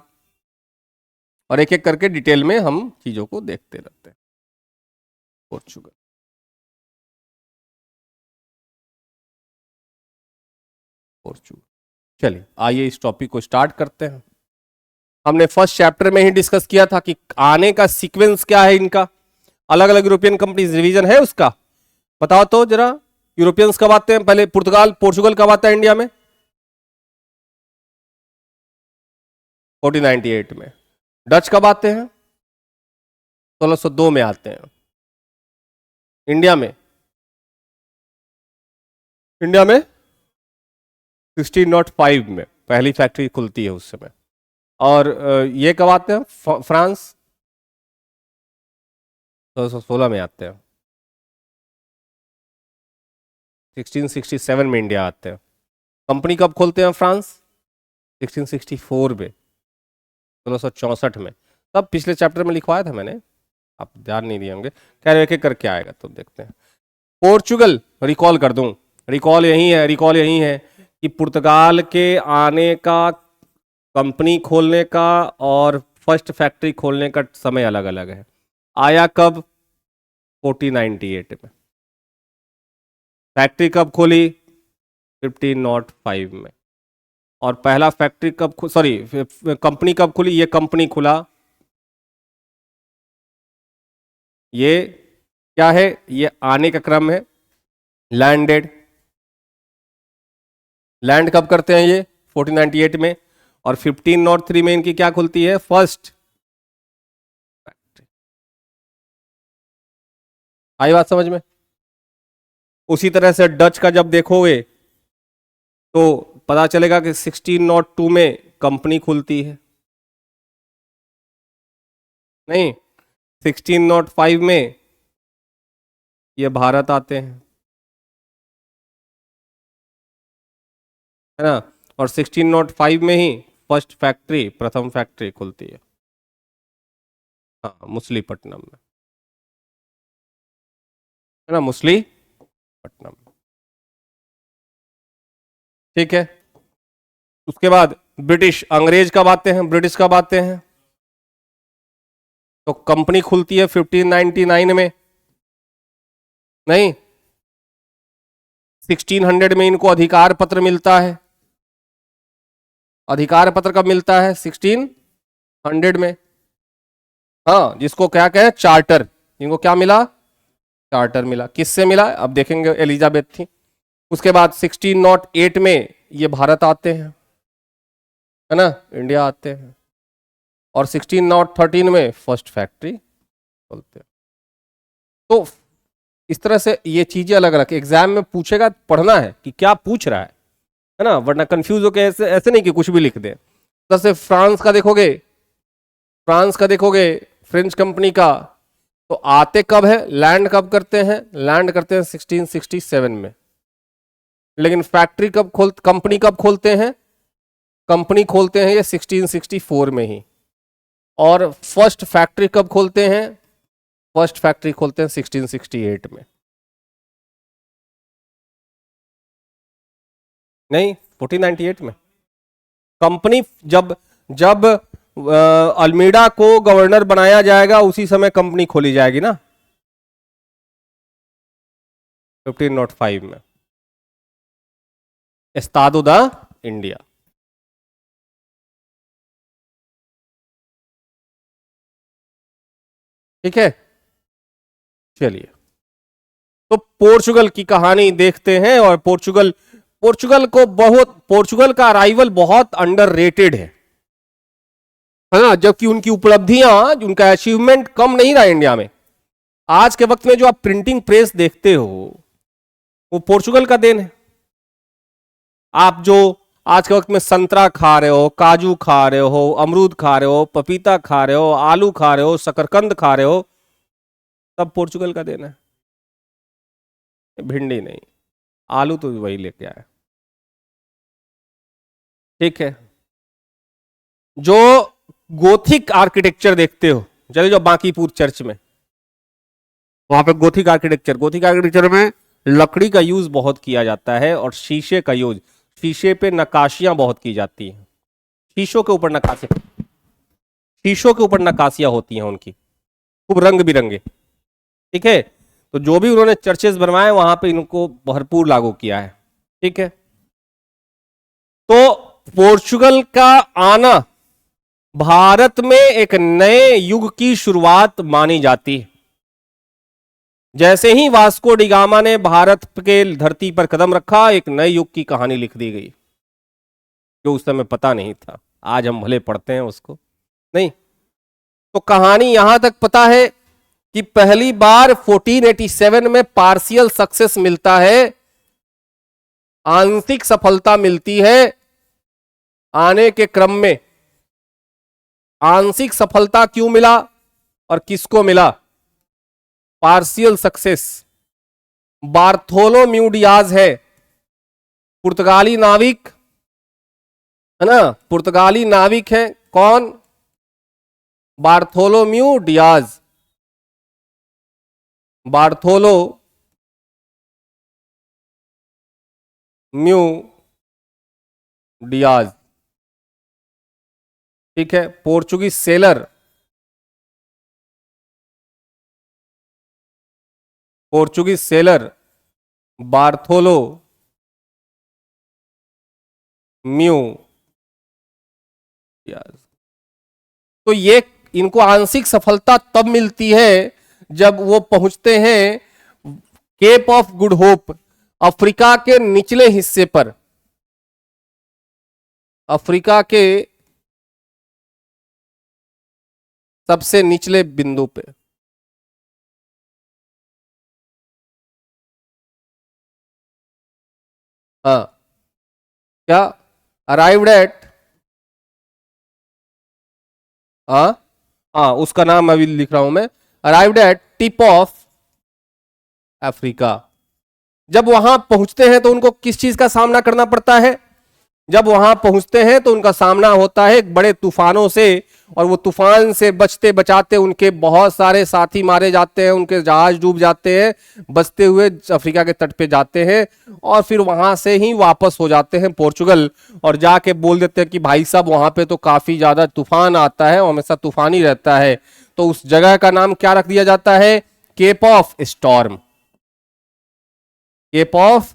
और एक एक करके डिटेल में हम चीजों को देखते रहते हैं। पोर्चुगल, चलिए आइए इस टॉपिक को स्टार्ट करते हैं। हमने फर्स्ट चैप्टर में ही डिस्कस किया था कि आने का सीक्वेंस क्या है इनका। अलग अलग यूरोपियन कंट्रीज, रिवीजन है उसका, बताओ तो जरा। यूरोपियंस कब आते हैं? पहले पोर्चुगल कब आता है इंडिया में? 1498 में। डच कब आते हैं? 1602 में आते हैं। इंडिया में 1605 में पहली फैक्ट्री खुलती है उस समय। और ये कब आते हैं? फ्रांस 1616 में आते हैं। 1667 में इंडिया आते हैं। कंपनी कब खोलते हैं फ्रांस? 1664 में, 1664 में। तब पिछले चैप्टर में लिखवाया था मैंने, आप ध्यान नहीं दिए होंगे। खैर एक एक करके आएगा तो देखते हैं। पोर्चुगल, रिकॉल कर दूं, रिकॉल यही है कि पुर्तगाल के आने का, कंपनी खोलने का और फर्स्ट फैक्ट्री खोलने का समय अलग अलग है। आया कब? 1498 में। फैक्ट्री कब खोली? 1505 में। और पहला फैक्ट्री कब, कंपनी कब खुली? ये कंपनी खुला, ये क्या है? ये आने का क्रम है। लैंड कब करते हैं ये? 1498 में। और 1503 में इनकी क्या खुलती है? First factory. आई बात समझ में? उसी तरह से डच का जब देखोगे तो पता चलेगा कि 1602 में कंपनी खुलती है, नहीं 1605 में ये भारत आते हैं, है ना। और 1605 में ही फर्स्ट फैक्ट्री, प्रथम फैक्ट्री खुलती है, हाँ, मछलीपट्टनम में, है ना, मछलीपट्टनम। ठीक है। उसके बाद ब्रिटिश, अंग्रेज कब आते हैं? ब्रिटिश कब आते हैं? तो कंपनी खुलती है 1599 में, नहीं 1600 में इनको अधिकार पत्र मिलता है। अधिकार पत्र कब मिलता है? 1600 में, हाँ, जिसको क्या कहें? चार्टर। इनको क्या मिला? चार्टर मिला। किससे मिला? अब देखेंगे, एलिजाबेथ थी। उसके बाद 1608 में ये भारत आते हैं, है ना, इंडिया आते हैं। और 1613 में फर्स्ट फैक्ट्री खोलते हैं। तो इस तरह से ये चीजें अलग अलग, एग्जाम में पूछेगा, पढ़ना है कि क्या पूछ रहा है ना, वरना कंफ्यूज हो के ऐसे नहीं कि कुछ भी लिख दे। जैसे फ्रांस का देखोगे, फ्रेंच कंपनी का तो आते कब है, लैंड कब करते हैं, लैंड करते हैं 1667 में। लेकिन फैक्ट्री कंपनी कब खोलते हैं, कंपनी खोलते हैं ये 1664 में ही। और फर्स्ट फैक्ट्री कब खोलते हैं, फर्स्ट फैक्ट्री खोलते हैं 1668 में। नहीं, 1498 में। कंपनी जब जब अल्मीडा को गवर्नर बनाया जाएगा उसी समय कंपनी खोली जाएगी ना, 1505 में, एस्तादो दा इंडिया। ठीक है, चलिए तो पोर्चुगल की कहानी देखते हैं। और पोर्चुगल पोर्चुगल को बहुत, पोर्चुगल का अराइवल बहुत अंडररेटेड है ना, जबकि उनकी उपलब्धियां, उनका अचीवमेंट कम नहीं रहा इंडिया में। आज के वक्त में जो आप प्रिंटिंग प्रेस देखते हो वो पोर्चुगल का देन है। आप जो आज के वक्त में संतरा खा रहे हो, काजू खा रहे हो, अमरूद खा रहे हो, पपीता खा रहे हो, आलू खा रहे हो, शकरकंद खा रहे हो, सब पोर्चुगल का देन है। भिंडी नहीं, आलू तो वही लेके आया। ठीक है, जो गोथिक आर्किटेक्चर देखते हो, चले जो बांकीपुर चर्च में, वहां पे गोथिक आर्किटेक्चर, गोथिक आर्किटेक्चर में लकड़ी का यूज बहुत किया जाता है और शीशे का यूज, शीशे पे नक्काशियां बहुत की जाती हैं, शीशों के ऊपर नक्काशियां, शीशों के ऊपर नक्काशियां होती हैं उनकी, खूब रंग बिरंगे। ठीक है, तो जो भी उन्होंने चर्चेस बनवाए वहां पे इनको भरपूर लागू किया है। ठीक है, तो पोर्चुगल का आना भारत में एक नए युग की शुरुआत मानी जाती है। जैसे ही वास्को डिगामा ने भारत के धरती पर कदम रखा, एक नए युग की कहानी लिख दी गई जो उस समय पता नहीं था। आज हम भले पढ़ते हैं उसको, नहीं तो कहानी यहां तक पता है कि पहली बार 1487 में पार्शियल सक्सेस मिलता है, आंशिक सफलता मिलती है आने के क्रम में। आंशिक सफलता क्यों मिला और किसको मिला, पार्शियल सक्सेस बार्थोलोम्यू डियाज है, पुर्तगाली नाविक है ना, पुर्तगाली नाविक है कौन, Bartholomew Dias, Bartholomew Dias. ठीक है, Portuguese sailor, Portuguese sailor Bartholomew Dias. तो ये इनको आंशिक सफलता तब मिलती है जब वो पहुंचते हैं Cape of Good Hope, Africa के निचले हिस्से पर, अफ्रीका के सबसे निचले बिंदु पे। हाँ, क्या, अराइव्ड एट, हाँ हाँ उसका नाम अभी लिख रहा हूं मैं, arrived at tip of Africa. जब वहां पहुंचते हैं तो उनको किस चीज का सामना करना पड़ता है, जब वहां पहुंचते हैं तो उनका सामना होता है बड़े तूफानों से, और वो तूफान से बचते बचाते उनके बहुत सारे साथी मारे जाते हैं, उनके जहाज डूब जाते हैं, बचते हुए अफ्रीका के तट पे जाते हैं और फिर वहां से ही वापस हो जाते हैं पोर्चुगल, और जाके बोल देते हैं कि भाई साहब वहां पे तो काफी ज्यादा तूफान आता है, हमेशा तूफान ही रहता है। तो उस जगह का नाम क्या रख दिया जाता है, Cape of storm, Cape of,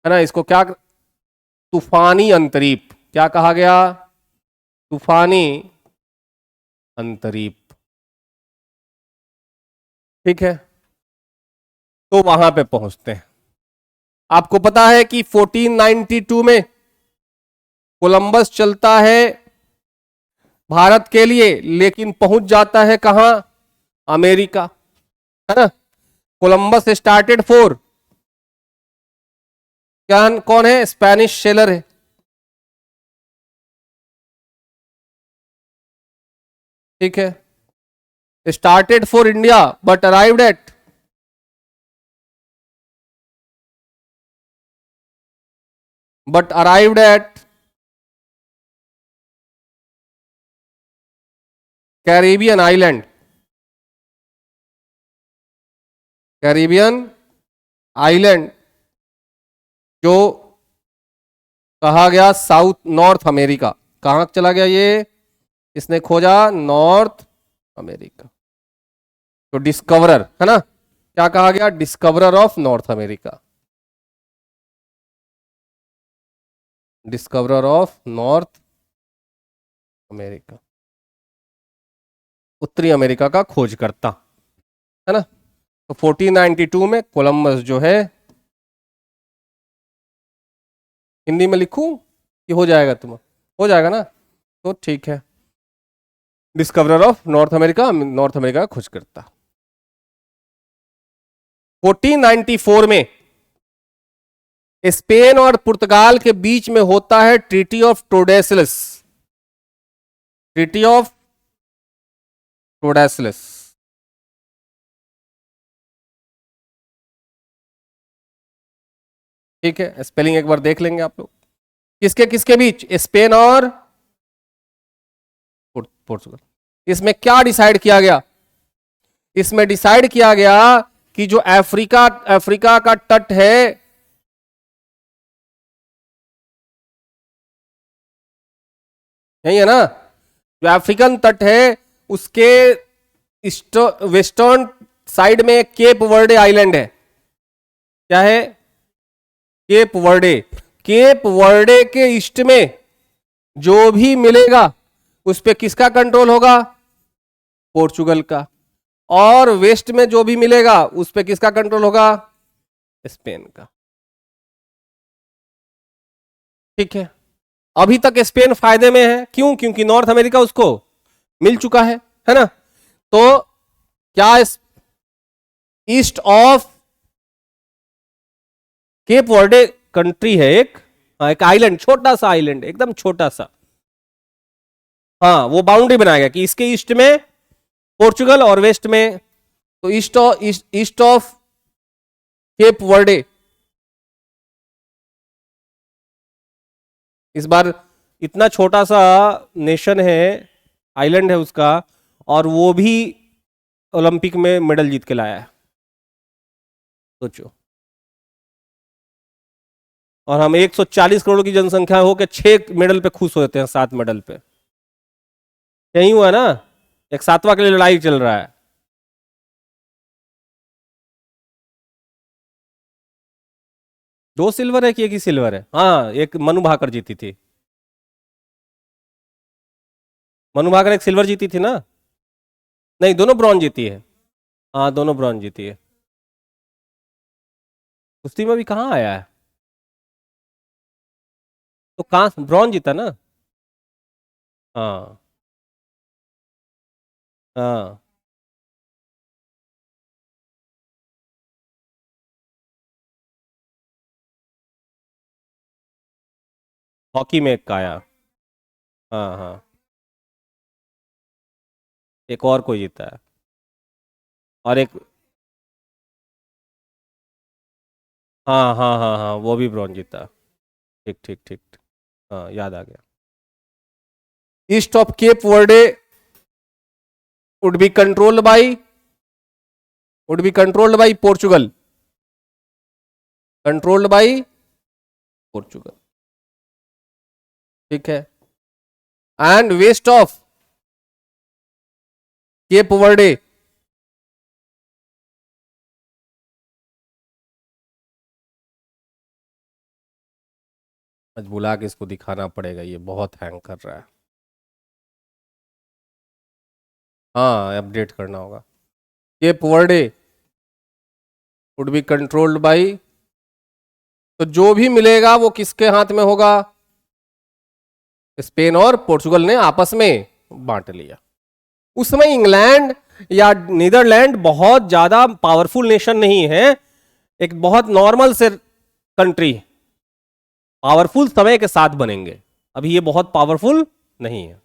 है ना, इसको क्या, तूफानी अंतरीप, क्या कहा गया, तूफानी अंतरीप। ठीक है, तो वहां पे पहुंचते हैं। आपको पता है कि 1492 में कोलंबस चलता है भारत के लिए, लेकिन पहुंच जाता है कहां, अमेरिका, है ना। कोलंबस स्टार्टेड फॉर, क्या कौन है, स्पेनिश सेलर है। ठीक है, started for India but arrived at Caribbean island. Caribbean island जो कहा गया साउथ नॉर्थ अमेरिका. कहां चला गया ये? इसने खोजा नॉर्थ अमेरिका. तो डिस्कवरर है ना, क्या कहा गया? Discoverer of north America. Discoverer of north America, उत्तरी अमेरिका का खोजकर्ता, है ना. तो 1492 में कोलंबस जो है, हिंदी में लिखूं कि हो जाएगा? तुम हो जाएगा ना, तो ठीक है. Discoverer of north America, north America का खोजकर्ता. 1494 में स्पेन और पुर्तगाल के बीच में होता है treaty of Tordesillas. Treaty of Tordesillas. ठीक है, स्पेलिंग एक बार देख लेंगे आप लोग. किसके किसके बीच? स्पेन और पोर्चुगल. इसमें क्या डिसाइड किया गया? इसमें डिसाइड किया गया कि जो अफ्रीका का तट है, यही है ना, जो अफ्रीकन तट है उसके वेस्टर्न साइड में केप वर्डे आइलैंड है. क्या है? Cape Verde. केप वर्डे के ईस्ट में जो भी मिलेगा उस पे किसका कंट्रोल होगा? पोर्चुगल का. और वेस्ट में जो भी मिलेगा उस पे किसका कंट्रोल होगा? स्पेन का. ठीक है, अभी तक स्पेन फायदे में है. क्यों? क्योंकि नॉर्थ अमेरिका उसको मिल चुका है ना. तो क्या east of Cape Verde country है एक आइलैंड, छोटा सा आइलैंड, एकदम छोटा सा. हाँ, वो बाउंड्री बनाया गया कि इसके ईस्ट में पोर्चुगल और वेस्ट में, तो ईस्ट ऑफ केप वर्डे. इस बार इतना छोटा सा नेशन है, आइलैंड है उसका, और वो भी ओलंपिक में मेडल जीत के लाया है. सोचो. और हम 140 करोड़ की जनसंख्या हो के 6 मेडल पे खुश होते हैं, 7 मेडल पे. यही हुआ ना, एक 7वां के लिए लड़ाई चल रहा है. दो सिल्वर है कि एक ही सिल्वर है? हाँ, एक मनु भाकर जीती थी. मनु भाकर एक सिल्वर जीती थी ना? नहीं, दोनों ब्रॉन्ज जीती है. हाँ, दोनों ब्रॉन्ज जीती है. कुश्ती में भी कहाँ आया है? तो कहाँ ब्रॉन्ज जीता ना? हाँ हाँ. हॉकी में एक का आया. हाँ हाँ, एक और कोई जीता है. और एक, हाँ हाँ हाँ हाँ, वो भी ब्रॉन्ज जीता. ठीक ठीक ठीक. हाँ, याद आ गया. East of Cape Verde would be controlled by Portugal. Controlled by Portugal. ठीक है. And west of Cape Verde आज बुला के इसको दिखाना पड़ेगा, ये बहुत हैंग कर रहा है. हाँ, अपडेट करना होगा. Cape Verde would be controlled by, तो जो भी मिलेगा वो किसके हाथ में होगा? स्पेन और पोर्चुगल ने आपस में बांट लिया. उस समय इंग्लैंड या नीदरलैंड बहुत ज्यादा पावरफुल नेशन नहीं है, एक बहुत नॉर्मल से कंट्री. पावरफुल समय के साथ बनेंगे, अभी ये बहुत पावरफुल नहीं है.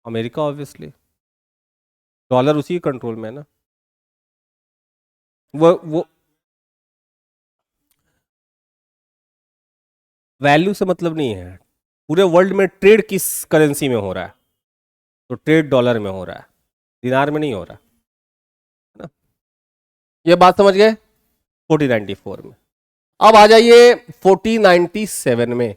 अमेरिका ऑब्वियसली, डॉलर उसी के कंट्रोल में है ना। वो वैल्यू से मतलब नहीं है, पूरे वर्ल्ड में ट्रेड किस करेंसी में हो रहा है, तो ट्रेड डॉलर में हो रहा है, दिनार में नहीं हो रहा है ना। ये बात समझ गए 1494 में। अब आ जाइए 1497 में।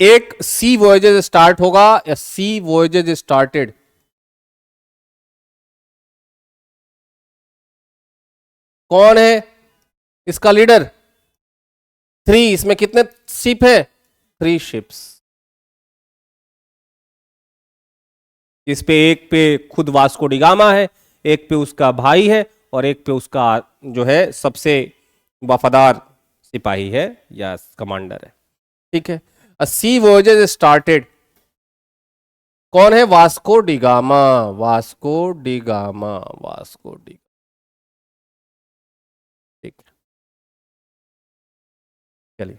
एक सी वॉयजेज स्टार्ट होगा, या सी वॉयजेज स्टार्टेड। कौन है इसका लीडर? 3। इसमें कितने शिप है? 3 शिप्स। इस पे एक पे खुद वास्को डिगामा है, एक पे उसका भाई है, और एक पे उसका जो है सबसे वफादार सिपाही है या कमांडर है। ठीक है। सी वॉयजेज स्टार्टेड। कौन है? Vasco da Gama. Vasco da Gama. Vasco da Gama. ठीक है, चलिए।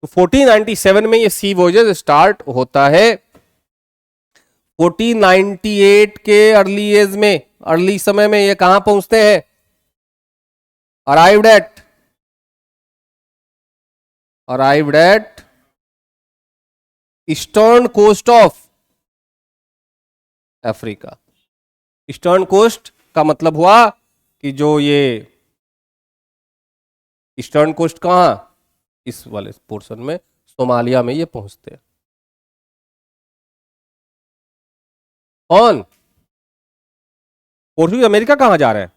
तो 1497 में ये सी वॉयजेज स्टार्ट होता है। 1498 के अर्ली एज में, अर्ली समय में ये कहां पहुंचते हैं? Arrived at eastern coast of Africa. Eastern coast का मतलब हुआ कि जो ये ईस्टर्न कोस्ट कहां, इस वाले पोर्शन में, सोमालिया में ये पहुंचते हैं। कौन? पोर्चुगीज अमेरिका कहां जा रहे हैं?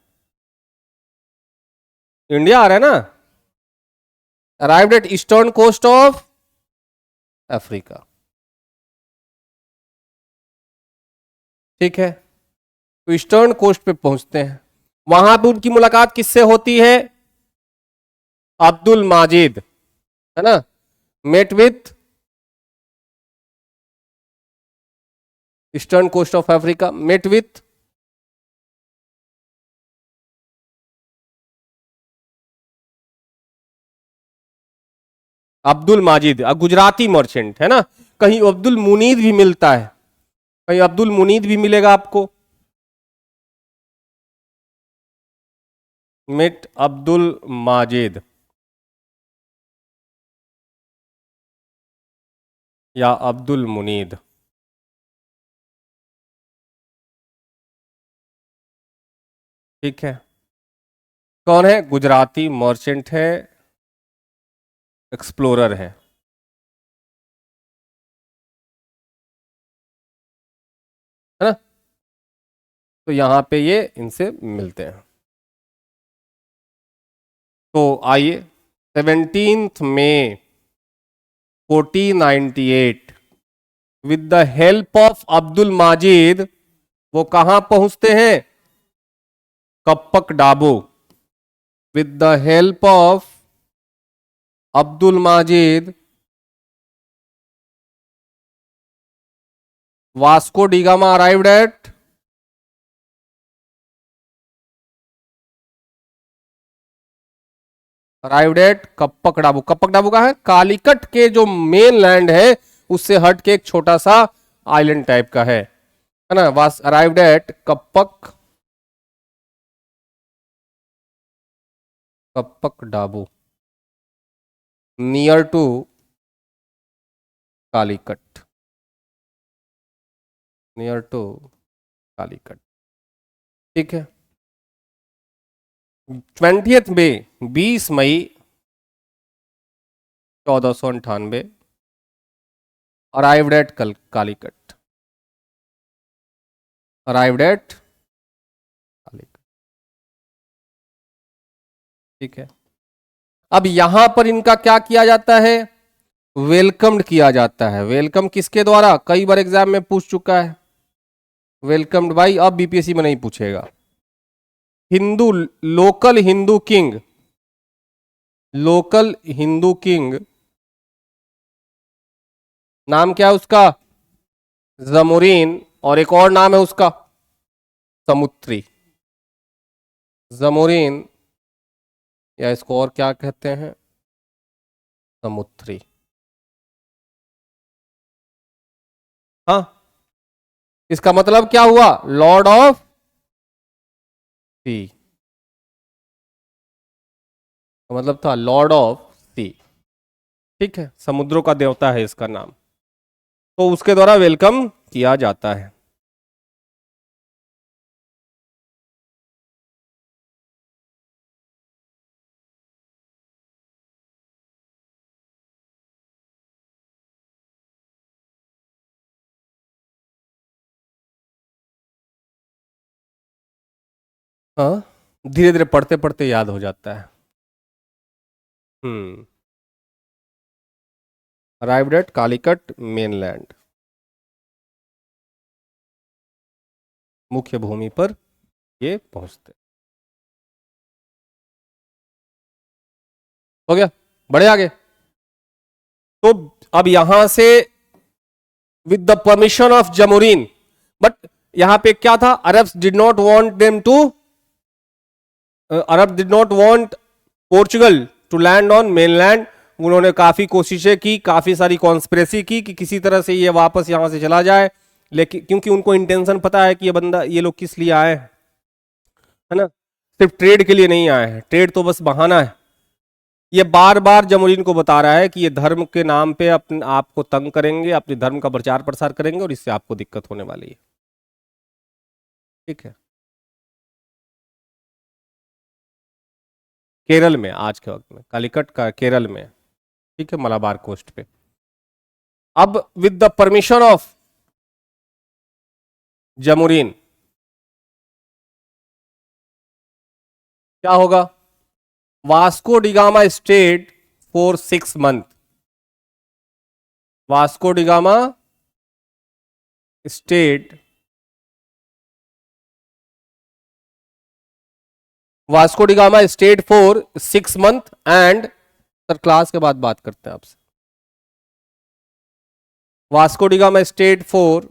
इंडिया आ रहा है ना। Arrived at eastern coast of Africa. ठीक है, तो ईस्टर्न कोस्ट पे पहुंचते हैं। वहां पे उनकी मुलाकात किससे होती है? अब्दुल माजिद, है ना। Met with eastern coast of Africa, met with Abdul Majid, Gujarati merchant, है ना। कहीं अब्दुल मुनीद भी मिलता है, कहीं अब्दुल मुनीद भी मिलेगा आपको। मिट अब्दुल माजिद या अब्दुल मुनीद। ठीक है, कौन है? गुजराती मर्चेंट है, एक्सप्लोरर है ना। तो यहां पे ये इनसे मिलते हैं। तो आइए, 17 मई 1498, with the help of Abdul Majid, वो कहां पहुंचते हैं? Kappakadavu. With the help of Abdul Majid, Vasco da Gama arrived at Kappakadavu. Kappakadavu का है कालीकट के जो मेन लैंड है उससे हट के एक छोटा सा आइलैंड टाइप का है ना। Vasco arrived at Kappakadavu, Kappakadavu, near to Calicut, near to Calicut. ठीक है। 20 मई, 20 मई 1498, arrived at Calicut, arrived at Calicut. ठीक है। अब यहां पर इनका क्या किया जाता है? वेलकम्ड किया जाता है। वेलकम किसके द्वारा? कई बार एग्जाम में पूछ चुका है। वेलकम्ड भाई, अब बीपीएससी में नहीं पूछेगा। Hindu, local Hindu king, local Hindu king, नाम क्या है उसका? जमुरीन। और एक और नाम है उसका, समुद्री, जमुरीन, या इसको और क्या कहते हैं? समुद्री। हाँ, इसका मतलब क्या हुआ? लॉर्ड ऑफ सी, मतलब था लॉर्ड ऑफ सी। ठीक है, समुद्रों का देवता है इसका नाम, तो उसके द्वारा वेलकम किया जाता है। हाँ, धीरे धीरे पढ़ते पढ़ते याद हो जाता है। हम्म। अराइव्ड एट कालीकट मेनलैंड, मुख्य भूमि पर ये पहुंचते। हो गया, बढ़े आगे। तो अब यहां से with the permission of Zamorin, but यहां पे क्या था? Arabs did not want them to, Arab did not want Portugal to land on mainland. उन्होंने काफी कोशिशें की, काफी सारी कॉन्स्पिरेसी की कि किसी तरह से ये वापस यहां से चला जाए, लेकिन क्योंकि उनको इंटेंशन पता है कि ये बंदा, ये लोग किस लिए आए हैं, है ना? सिर्फ ट्रेड के लिए नहीं आए हैं, ट्रेड तो बस बहाना है। ये बार बार जमुरीन को बता रहा है कि ये धर्म के नाम पे अपने आप को तंग करेंगे, अपने धर्म का प्रचार प्रसार करेंगे और इससे आपको दिक्कत होने वाली है। ठीक है, केरल में, आज के वक्त में कालीकट का केरल में, ठीक है, मलाबार कोस्ट पे। अब with the permission of Zamorin क्या होगा? Vasco da Gama stayed for 6 month. Vasco da Gama stayed, Vasco da Gama stayed for 6 month and, sir class के बाद बात करते हैं आपसे। Vasco da Gama stayed for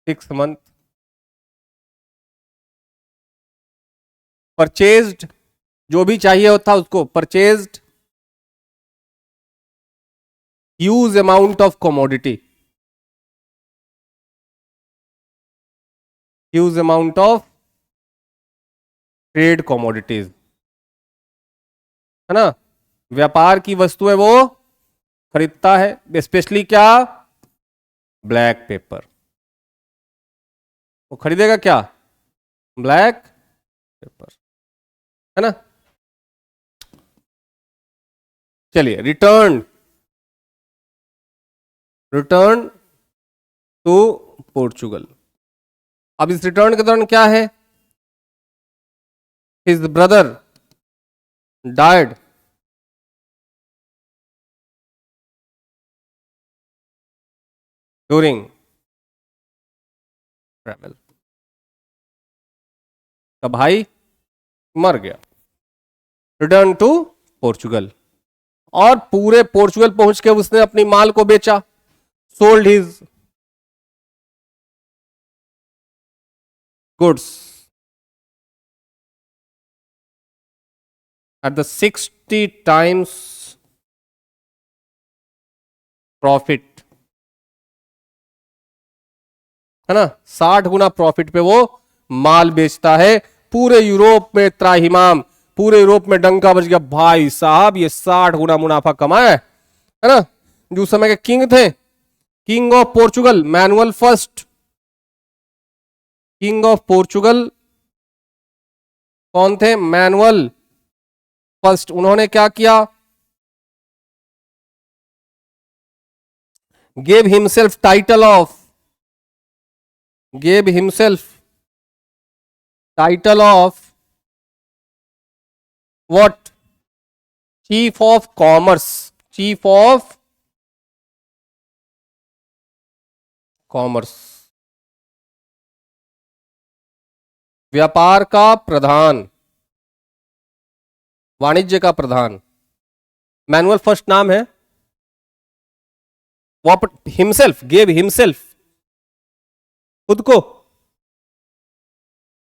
6 month, purchased, जो भी चाहिए था उसको purchased huge amount of commodity, huge amount of trade commodities, है ना? व्यापार की वस्तुएं वो खरीदता है, स्पेशली क्या? Black pepper. वो खरीदेगा क्या? ब्लैक पेपर, है ना? चलिए, रिटर्न, रिटर्न टू पोर्चुगल। अब इस रिटर्न के दौरान क्या है? His brother died during travel, का भाई मर गया। रिटर्न टू पोर्चुगल, और पूरे पोर्चुगल पहुंच के उसने अपनी माल को बेचा, sold his goods at the 60 times profit, है ना? 60 गुना प्रॉफिट पे वो माल बेचता है। पूरे यूरोप में त्राहिमाम, पूरे यूरोप में डंका बज गया, भाई साहब ये 60 गुना मुनाफा कमाया है ना? जो उस समय के किंग थे, king of Portugal Manuel first, king of Portugal कौन थे? Manual first. उन्होंने क्या किया? Gave himself title of, gave himself title of what? Chief of commerce, chief of commerce, व्यापार का प्रधान, वाणिज्य का प्रधान। मैनुअल फर्स्ट नाम है, वो हिमसेल्फ गेव हिमसेल्फ, खुद को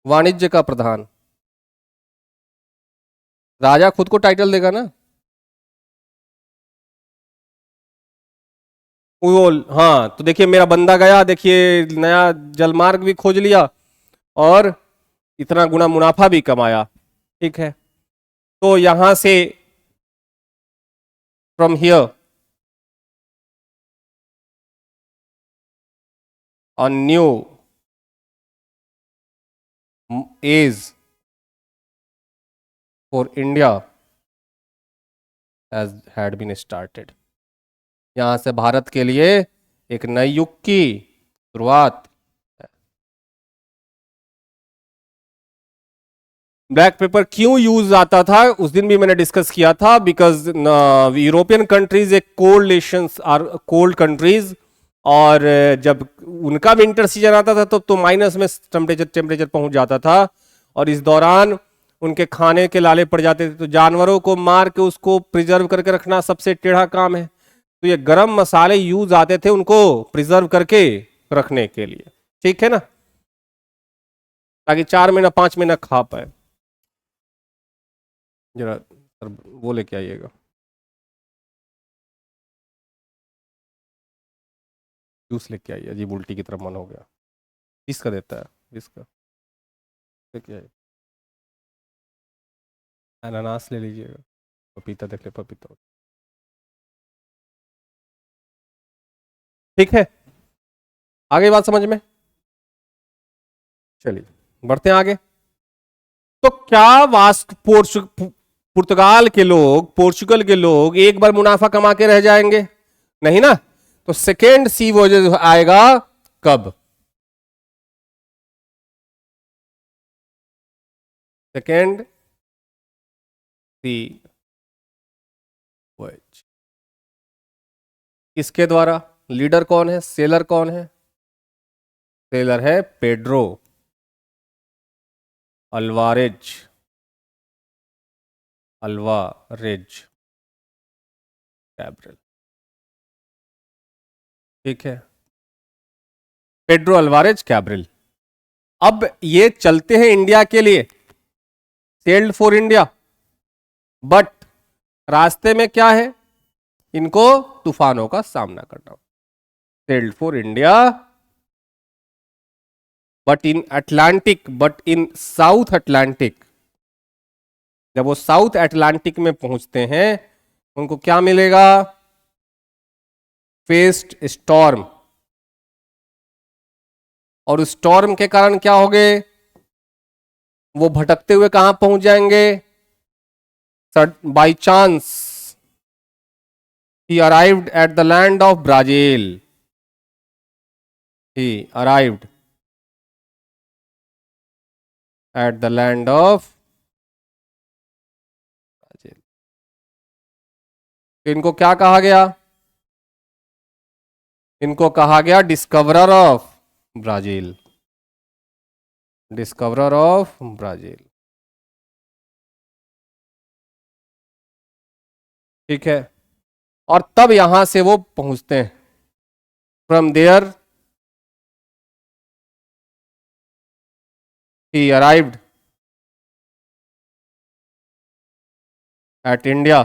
वाणिज्य का प्रधान। राजा खुद को टाइटल देगा ना? वो हाँ, तो देखिए मेरा बंदा गया, देखिए नया जलमार्ग भी खोज लिया और इतना गुना मुनाफा भी कमाया। ठीक है, तो यहां से from here a new age for India has had been started। यहां से भारत के लिए एक नए युग की शुरुआत। ब्लैक पेपर क्यों यूज आता था उस दिन भी मैंने डिस्कस किया था, बिकॉज यूरोपियन कंट्रीज एक cold nations are cold countries, और जब उनका विंटर सीजन आता था तो माइनस में टेम्परेचर पहुंच जाता था, और इस दौरान उनके खाने के लाले पड़ जाते थे। तो जानवरों को मार के उसको प्रिजर्व करके रखना सबसे टेढ़ा काम है, तो ये गरम मसाले यूज आते थे उनको प्रिजर्व करके रखने के लिए। ठीक है ना, ताकि 4 महीना 5 महीना खा पाए। जरा सर वो लेके आइएगा, जूस लेके आइए। अजीब उल्टी की तरफ मन हो गया। किसका देता है? इसका लेके आइए। अनानास ले लीजिएगा, पपीता देख ले, पपीता। ठीक है, आगे बात समझ में? चलिए बढ़ते हैं आगे। तो क्या पुर्तगाल के लोग, पोर्चुगल के लोग एक बार मुनाफा कमा के रह जाएंगे? नहीं ना। तो सेकेंड सी वॉयेज आएगा कब? सेकेंड सी वॉयेज किसके द्वारा? लीडर कौन है? सेलर कौन है? सेलर है पेड्रो अल्वारेज कैब्रल। ठीक है, पेड्रो अल्वारेज कैब्रल। अब ये चलते हैं इंडिया के लिए, सेल्ड फॉर इंडिया, बट रास्ते में क्या है? इनको तूफानों का सामना करना। Sailed for India but in Atlantic, but in south Atlantic. जब वो साउथ अटलांटिक में पहुंचते हैं उनको क्या मिलेगा? फेस्ड स्टॉर्म, और उस स्टॉर्म के कारण क्या हो गए? वो भटकते हुए कहां पहुंच जाएंगे? By chance he arrived at the land of Brazil. He arrived at the land of Brazil. इनको क्या कहा गया? इनको कहा गया discoverer of Brazil. Discoverer of Brazil. ठीक है, और तब यहां से वो पहुंचते हैं। From there he arrived at India.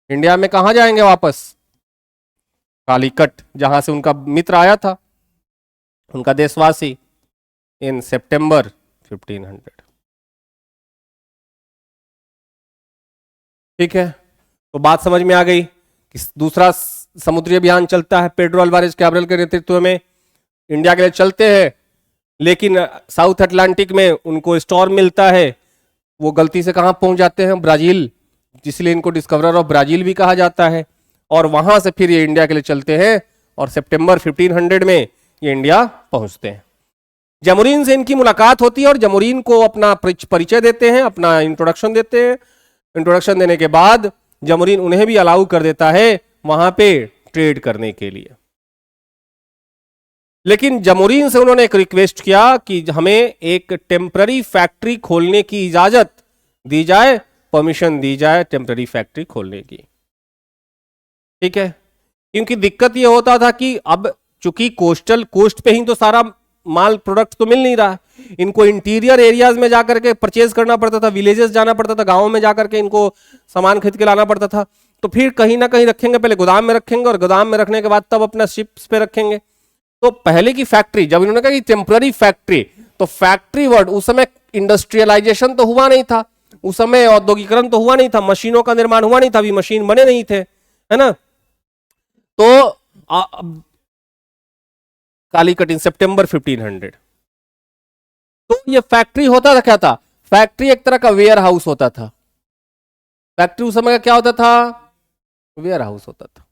India में कहां जाएंगे वापस? कालीकट, जहां से उनका मित्र आया था, उनका देशवासी, इन सितंबर 1500। ठीक है, तो बात समझ में आ गई कि दूसरा समुद्री अभियान चलता है पेड्रो अल्वारेज कैब्रल के नेतृत्व में। इंडिया के लिए चलते हैं, लेकिन साउथ अटलांटिक में उनको स्टॉर्म मिलता है। वो गलती से कहां पहुंच जाते हैं? ब्राजील, जिसलिए इनको डिस्कवरर ऑफ ब्राजील भी कहा जाता है। और वहां से फिर ये इंडिया के लिए चलते हैं और सितंबर 1500 में ये इंडिया पहुंचते हैं। जमोरीन से इनकी मुलाकात होती है और जमोरीन को अपना परिचय देते हैं, अपना इंट्रोडक्शन देते हैं। इंट्रोडक्शन देने के बाद जमोरीन उन्हें भी अलाउ कर देता है वहां पे ट्रेड करने के लिए। लेकिन जमोरीन से उन्होंने एक रिक्वेस्ट किया कि हमें एक टेम्पररी फैक्ट्री खोलने की इजाजत दी जाए, परमिशन दी जाए टेम्पररी फैक्ट्री खोलने की। ठीक है, क्योंकि दिक्कत यह होता था कि अब चूंकि कोस्ट पे ही तो सारा माल प्रोडक्ट तो मिल नहीं रहा, इनको इंटीरियर एरियाज में जाकर के परचेज करना पड़ता था, विलेजेस जाना पड़ता था, गांवों में जाकर के इनको सामान खरीद के लाना पड़ता था। तो फिर कहीं ना कहीं रखेंगे, पहले गोदाम में रखेंगे और गोदाम में रखने के बाद तब अपना शिप्स पे रखेंगे। तो पहले की फैक्ट्री, जब इन्होंने कहा कि टेम्पररी फैक्ट्री, तो फैक्ट्री वर्ड, उस समय इंडस्ट्रियलाइजेशन तो हुआ नहीं था, उस समय औद्योगिकरण तो हुआ नहीं था, मशीनों का निर्माण हुआ नहीं था, अभी मशीन बने नहीं थे, है ना। तो कालीकट इन सितंबर 1500। तो ये फैक्ट्री होता था, क्या था, फैक्ट्री एक तरह का वेयर हाउस होता था। फैक्ट्री उस समय का क्या होता था, वेयर हाउस होता था,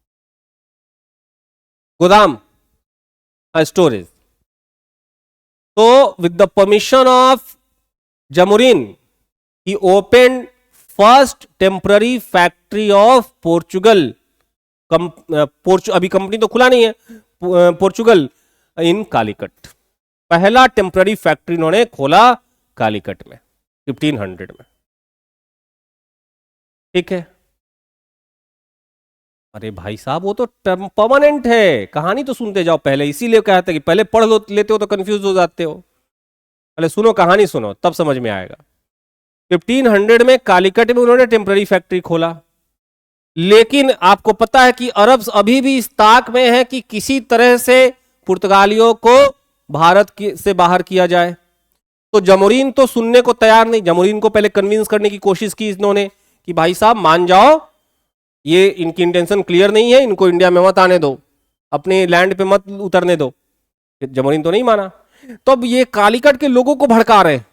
गोदाम, स्टोरेज। तो with the permission of Zamorin he open first temporary factory of Portugal, अभी कंपनी तो खुला नहीं है, पोर्चुगल इन कालीकट। पहला टेम्पररी फैक्ट्री इन्होंने खोला कालीकट में 1500 में। ठीक है। अरे भाई साहब वो तो परमानेंट है, कहानी तो सुनते जाओ पहले, इसीलिए कहते हैं कि पहले पढ़ लो लेते हो तो कंफ्यूज हो जाते हो, पहले सुनो कहानी सुनो तब समझ में आएगा। 1500 में कालीकट में उन्होंने टेम्पररी फैक्ट्री खोला, लेकिन आपको पता है कि अरब अभी भी इस ताक में है कि किसी तरह से पुर्तगालियों को भारत से बाहर किया जाए। तो जमुरीन तो सुनने को तैयार नहीं, जमुरीन को पहले कन्विंस करने की कोशिश की इन्होंने कि भाई साहब मान जाओ, ये इनकी इंटेंशन क्लियर नहीं है, इनको इंडिया में मत आने दो, अपने लैंड पे मत उतरने दो। जमुरीन तो नहीं माना। तो अब ये कालीकट के लोगों को भड़का रहे कि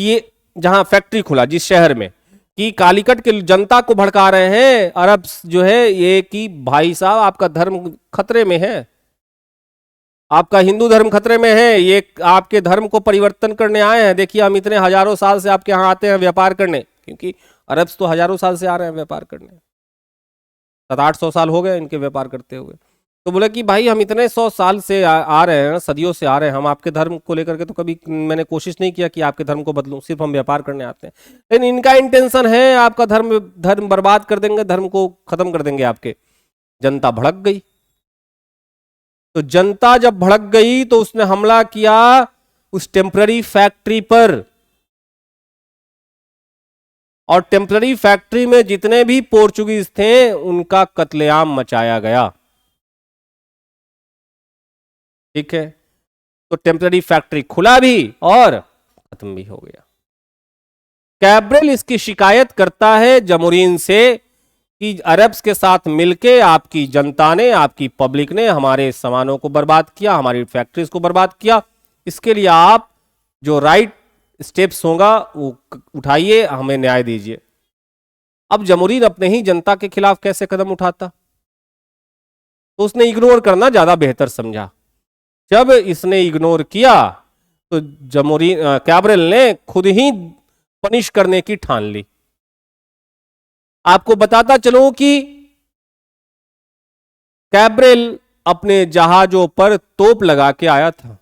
ये जहां फैक्ट्री खुला जिस शहर में, कि कालीकट के जनता को भड़का रहे हैं अरब जो है ये, कि भाई साहब आपका धर्म खतरे में है, आपका हिंदू धर्म खतरे में है, ये आपके धर्म को परिवर्तन करने आए हैं। देखिए हम इतने हजारों साल से आपके यहाँ आते हैं व्यापार करने, क्योंकि अरब तो हजारों साल से आ रहे हैं व्यापार करने, 700-800 साल हो गए इनके व्यापार करते हुए। तो बोले कि भाई हम इतने 100 साल से आ रहे हैं, सदियों से आ रहे हैं, हम आपके धर्म को लेकर के तो कभी मैंने कोशिश नहीं किया कि आपके धर्म को बदलूं, सिर्फ हम व्यापार करने आते हैं। लेकिन इनका इंटेंशन है आपका धर्म बर्बाद कर देंगे, धर्म को खत्म कर देंगे आपके। जनता भड़क गई। तो जनता जब भड़क गई तो उसने हमला किया उस टेम्पररी फैक्ट्री पर, और टेम्पररी फैक्ट्री में जितने भी पोर्चुगीज थे उनका कत्लेआम मचाया गया। ठीक है। तो टेम्पररी फैक्ट्री खुला भी और खत्म भी हो गया। कैब्रेल इसकी शिकायत करता है जमुरीन से कि अरब्स के साथ मिलके आपकी जनता ने, आपकी पब्लिक ने हमारे सामानों को बर्बाद किया, हमारी फैक्ट्रीज को बर्बाद किया, इसके लिए आप जो राइट स्टेप्स होगा वो उठाइए, हमें न्याय दीजिए। अब जमुरीन अपने ही जनता के खिलाफ कैसे कदम उठाता, तो उसने इग्नोर करना ज्यादा बेहतर समझा। जब इसने इग्नोर किया तो जमुरीन कैब्रेल ने खुद ही पनिश करने की ठान ली। आपको बताता चलूं कि कैब्रेल अपने जहाजों पर तोप लगा के आया था।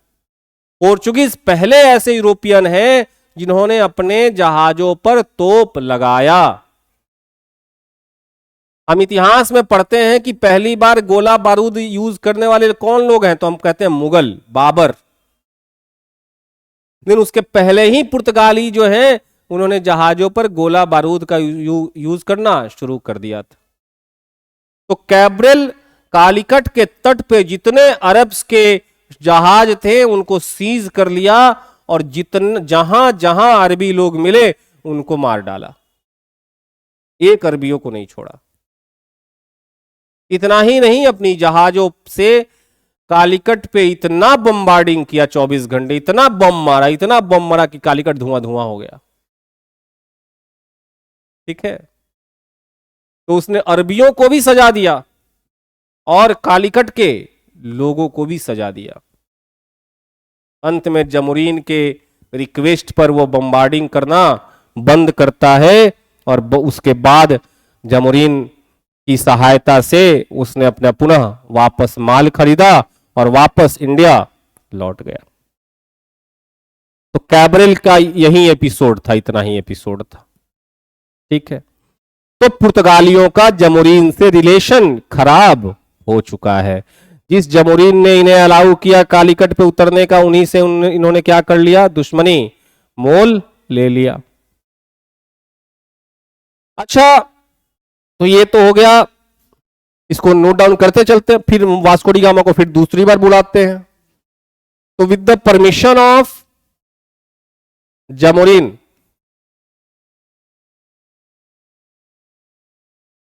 पोर्चुगीज पहले ऐसे यूरोपियन हैं जिन्होंने अपने जहाजों पर तोप लगाया। हम इतिहास में पढ़ते हैं कि पहली बार गोला बारूद यूज करने वाले कौन लोग हैं, तो हम कहते हैं मुगल, बाबर। लेकिन उसके पहले ही पुर्तगाली जो हैं उन्होंने जहाजों पर गोला बारूद का यूज करना शुरू कर दिया था। तो कैब्रेल कालीकट के तट पे जितने अरब्स के जहाज थे उनको सीज कर लिया, और जहां जहां अरबी लोग मिले उनको मार डाला, एक अरबियों को नहीं छोड़ा। इतना ही नहीं, अपनी जहाजों से कालीकट पे इतना बम्बार्डिंग किया 24 घंटे, इतना बम मारा कि कालीकट धुआं धुआं हो गया। ठीक है। तो उसने अरबियों को भी सजा दिया और कालीकट के लोगों को भी सजा दिया। अंत में जमुरीन के रिक्वेस्ट पर वो बम्बार्डिंग करना बंद करता है, और उसके बाद जमुरीन की सहायता से उसने अपना पुनः वापस माल खरीदा और वापस इंडिया लौट गया। तो कैब्रेल का यही एपिसोड था, इतना ही एपिसोड था। ठीक है। तो पुर्तगालियों का जमुरीन से रिलेशन खराब हो चुका है। जिस जमुरीन ने इन्हें अलाउ किया कालीकट पे उतरने का, उन्हीं से इन्होंने क्या कर लिया, दुश्मनी मोल ले लिया। अच्छा, तो ये तो हो गया, इसको नोट डाउन करते चलते, फिर वास्को डी गामा को फिर दूसरी बार बुलाते हैं। तो with the permission of Zamorin,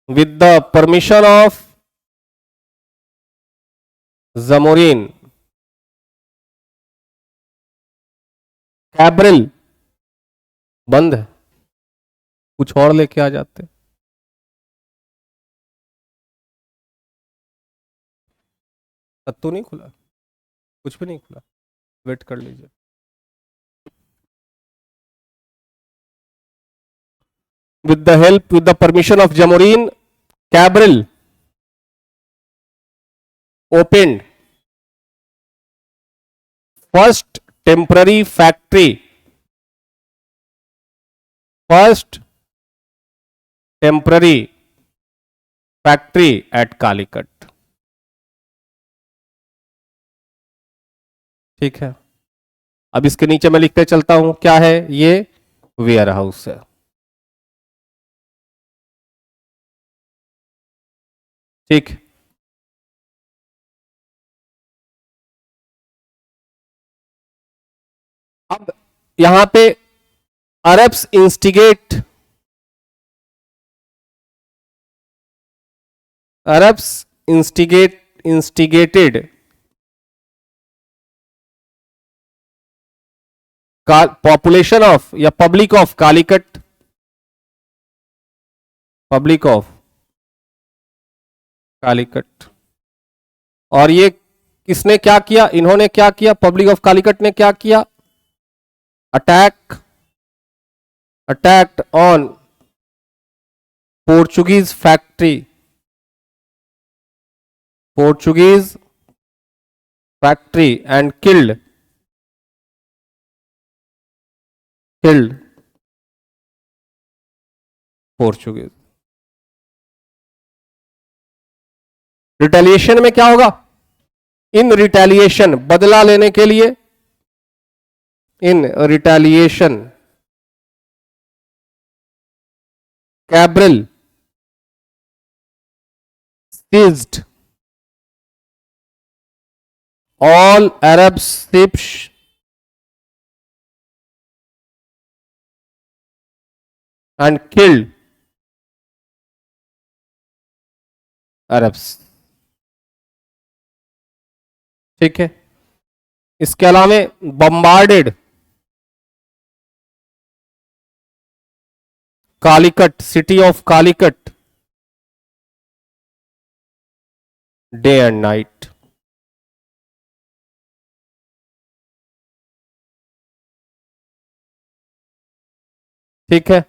with the permission of Zamorin, Cabral बंद है, कुछ और लेके आ जाते। तत्तू नहीं खुला, कुछ भी नहीं खुला, वेट कर लीजिए। with the help, with the permission of Jamorin, Cabral opened first temporary factory, first temporary factory at Calicut। ठीक है, अब इसके नीचे मैं लिखते चलता हूं, क्या है ये, वेयर हाउस है। ठीक, अब यहां पे Arabs instigate, Arabs instigated population of या public of Calicut, public of Calicut. और ये किसने क्या किया, इन्होंने क्या किया, पब्लिक ऑफ कालीकट ने क्या किया, attacked on Portuguese factory, Portuguese factory and killed Portuguese. Retaliation में क्या होगा, इन रिटेलिएशन बदला लेने के लिए, in retaliation Cabral seized all Arab ships and killed Arabs। ठीक है, इसके अलावा bombarded Calicut, city of Calicut day and night. ठीक है,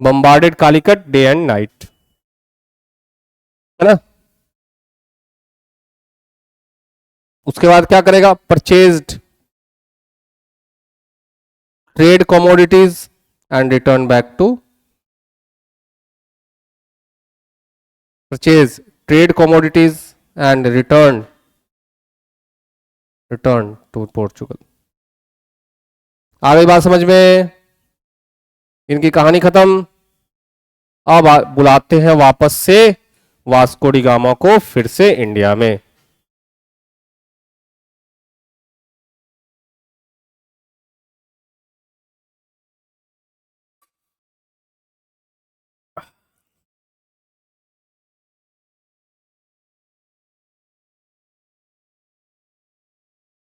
bombarded Calicut day and night, है ना। उसके बाद क्या करेगा, purchased trade commodities and return back to, purchase trade commodities and return to Portugal. आ गई बात समझ में, इनकी कहानी खत्म। अब बुलाते हैं वापस से वास्को डी गामा को फिर से इंडिया में।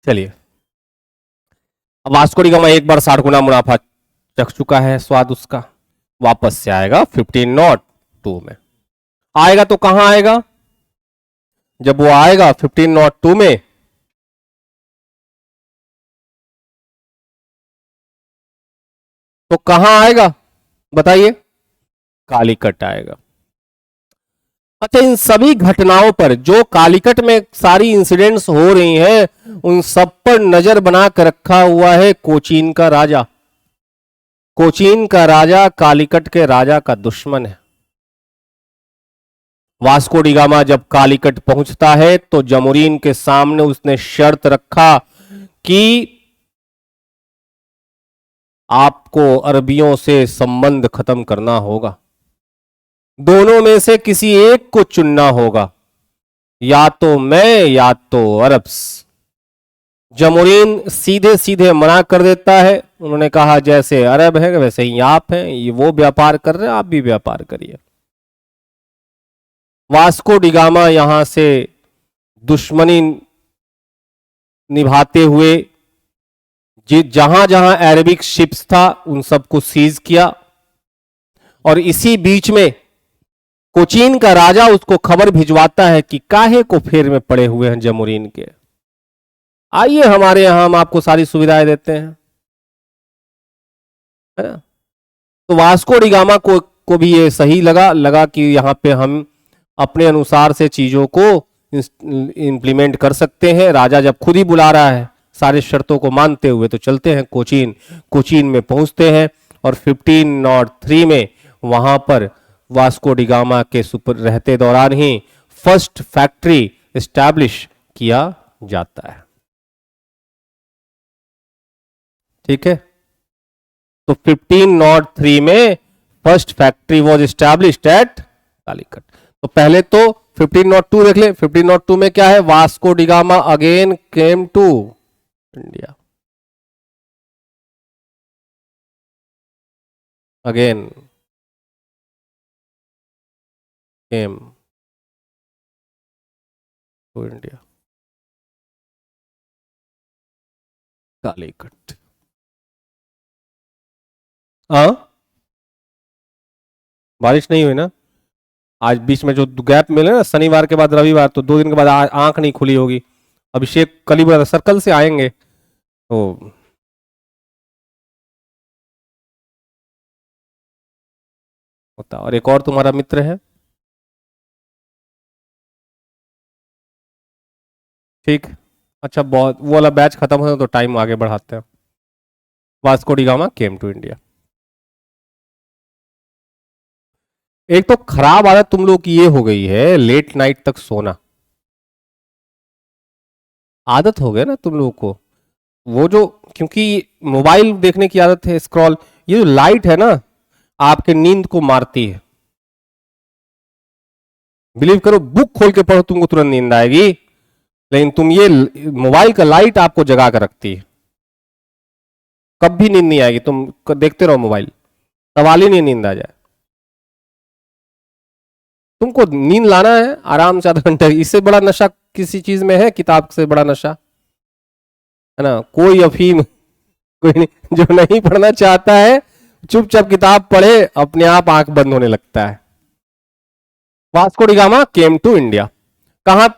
चलिए, अब वास्को डी गामा एक बार 60 गुना मुनाफा चख चुका है, स्वाद उसका, वापस से आएगा 1502 में। आएगा तो कहां आएगा, जब वो आएगा 1502 में तो कहां आएगा बताइए, कालीकट आएगा। अच्छा, इन सभी घटनाओं पर जो कालीकट में सारी इंसिडेंट्स हो रही हैं, उन सब पर नजर बना कर रखा हुआ है कोचीन का राजा। कोचीन का राजा कालीकट के राजा का दुश्मन है। वास्को डी गामा जब कालीकट पहुंचता है तो जमोरीन के सामने उसने शर्त रखा कि आपको अरबियों से संबंध खत्म करना होगा। दोनों में से किसी एक को चुनना होगा, या तो मैं या तो अरब्स। जमोरीन सीधे सीधे मना कर देता है। उन्होंने कहा जैसे अरब है वैसे ही आप हैं, ये वो व्यापार कर रहे हैं, आप भी व्यापार करिए। वास्को डिगामा यहां से दुश्मनी निभाते हुए जहां जहां अरेबिक शिप्स था उन सबको सीज किया, और इसी बीच में कोचीन का राजा उसको खबर भिजवाता है कि काहे को फेर में पड़े हुए हैं जमोरीन के, आइए हमारे यहां, हम आपको सारी सुविधाएं देते हैं, है ना। तो वास्को डिगामा को भी ये सही लगा कि यहां पे हम अपने अनुसार से चीजों को इंप्लीमेंट कर सकते हैं। राजा जब खुद ही बुला रहा है सारे शर्तों को मानते हुए, तो चलते हैं कोचीन। कोचीन में पहुंचते हैं और 1503 में वहां पर वास्को डिगामा के सुपर रहते दौरान ही फर्स्ट फैक्ट्री एस्टैब्लिश किया जाता है। ठीक है, तो 1503 में first factory was established eight Calicut. तो पहले तो 1502 देख ले। 1502 में क्या है, Vasco da Gama again came to India, again came to India, Calicut. हाँ, बारिश नहीं हुई ना आज, बीच में जो गैप मिले ना शनिवार के बाद रविवार, तो 2 दिन के बाद आंख नहीं खुली होगी। अभिषेक कल ही सर्कल से आएंगे तो होता। और एक और तुम्हारा मित्र है, ठीक। अच्छा, बहुत वो वाला बैच खत्म हो तो टाइम आगे बढ़ाते हैं। Vasco da Gama came to India. एक तो खराब आदत तुम लोग की ये हो गई है, लेट नाइट तक सोना। आदत हो गया ना तुम लोगों को, वो जो, क्योंकि मोबाइल देखने की आदत है, स्क्रॉल, ये जो लाइट है ना आपके नींद को मारती है। बिलीव करो, बुक खोल के पढ़ो तुमको तुरंत नींद आएगी, लेकिन तुम ये मोबाइल का लाइट आपको जगा कर रखती है, कभी नींद नहीं आएगी। तुम देखते रहो मोबाइल, सवाल ही नहीं नींद आ जाए। तुमको नींद लाना है आराम से आधा घंटा, इससे बड़ा नशा किसी चीज में है? किताब से बड़ा नशा है ना? कोई अफीम कोई नहीं, जो नहीं पढ़ना चाहता है चुपचाप किताब पढ़े, अपने आप आंख बंद होने लगता है। Vasco da Gama came to India, कहां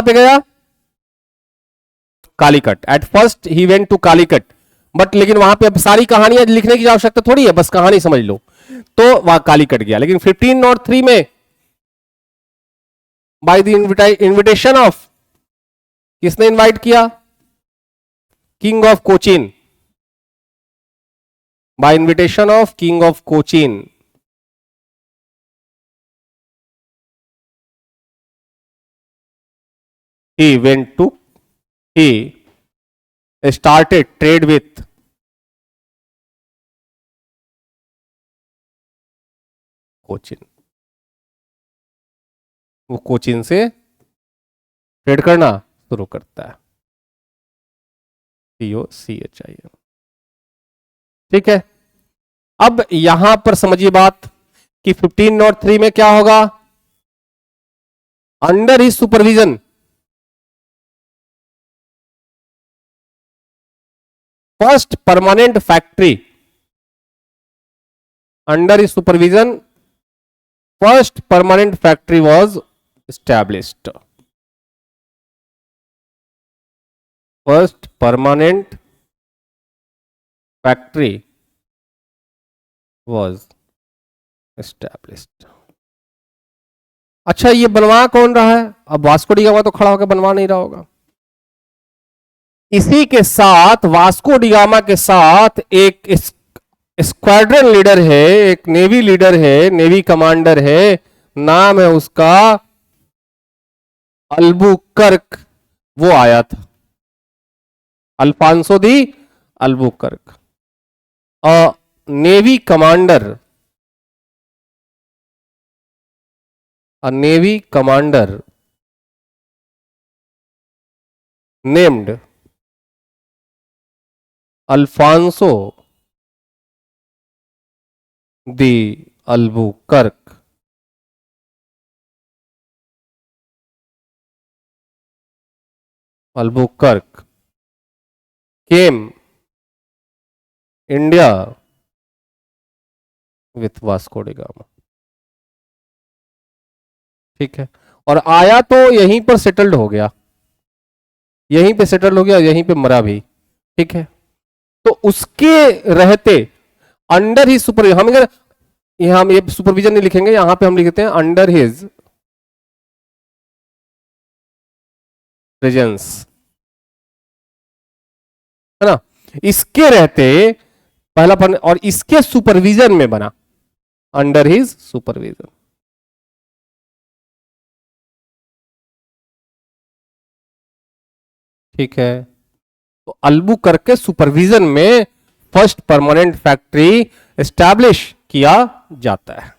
पे गया? Calicut. At first he went to Calicut, but लेकिन वहां पे अब सारी कहानियां लिखने की आवश्यकता थोड़ी है, बस कहानी समझ लो। तो वहां कालीकट गया, लेकिन 1503 में बाय द इन्विटेशन ऑफ, किसने इनवाइट किया? King of Cochin, by invitation of king of Cochin. he went to he started trade with Cochin. वो कोचिन से ट्रेड करना शुरू करता है, COCHIN। ठीक है, अब यहां पर समझिए बात कि 1503 में क्या होगा? Under he supervision first permanent factory, under he supervision first permanent factory was established. First permanent factory was established. अच्छा, ये बनवा कौन रहा है? अब वास्को डिगामा तो खड़ा होकर बनवा नहीं रहा होगा। इसी के साथ वास्को डिगामा के साथ एक स्क्वाड्रन लीडर है, एक नेवी लीडर है, नेवी कमांडर है, नाम है उसका अल्बुकर्क। वो आया था, Alfonso de Albuquerque. A navy commander, a navy commander named Alfonso the Albuquerque came India with Vasco da Gama. ठीक है, और आया तो यहीं पर सेटल्ड हो गया, यहीं पे सेटल हो गया, यहीं पे मरा भी। ठीक है, तो उसके रहते अंडर ही सुपर, हम यहां हम ये सुपरविजन नहीं लिखेंगे, यहां पे हम लिखते हैं अंडर हिज प्रेजेंस, है ना। इसके रहते पहला पन, और इसके सुपरविजन में बना, अंडर हिज सुपरविजन। ठीक है, तो अल्बुकर्क के सुपरविजन में फर्स्ट परमानेंट फैक्ट्री एस्टैब्लिश किया जाता है।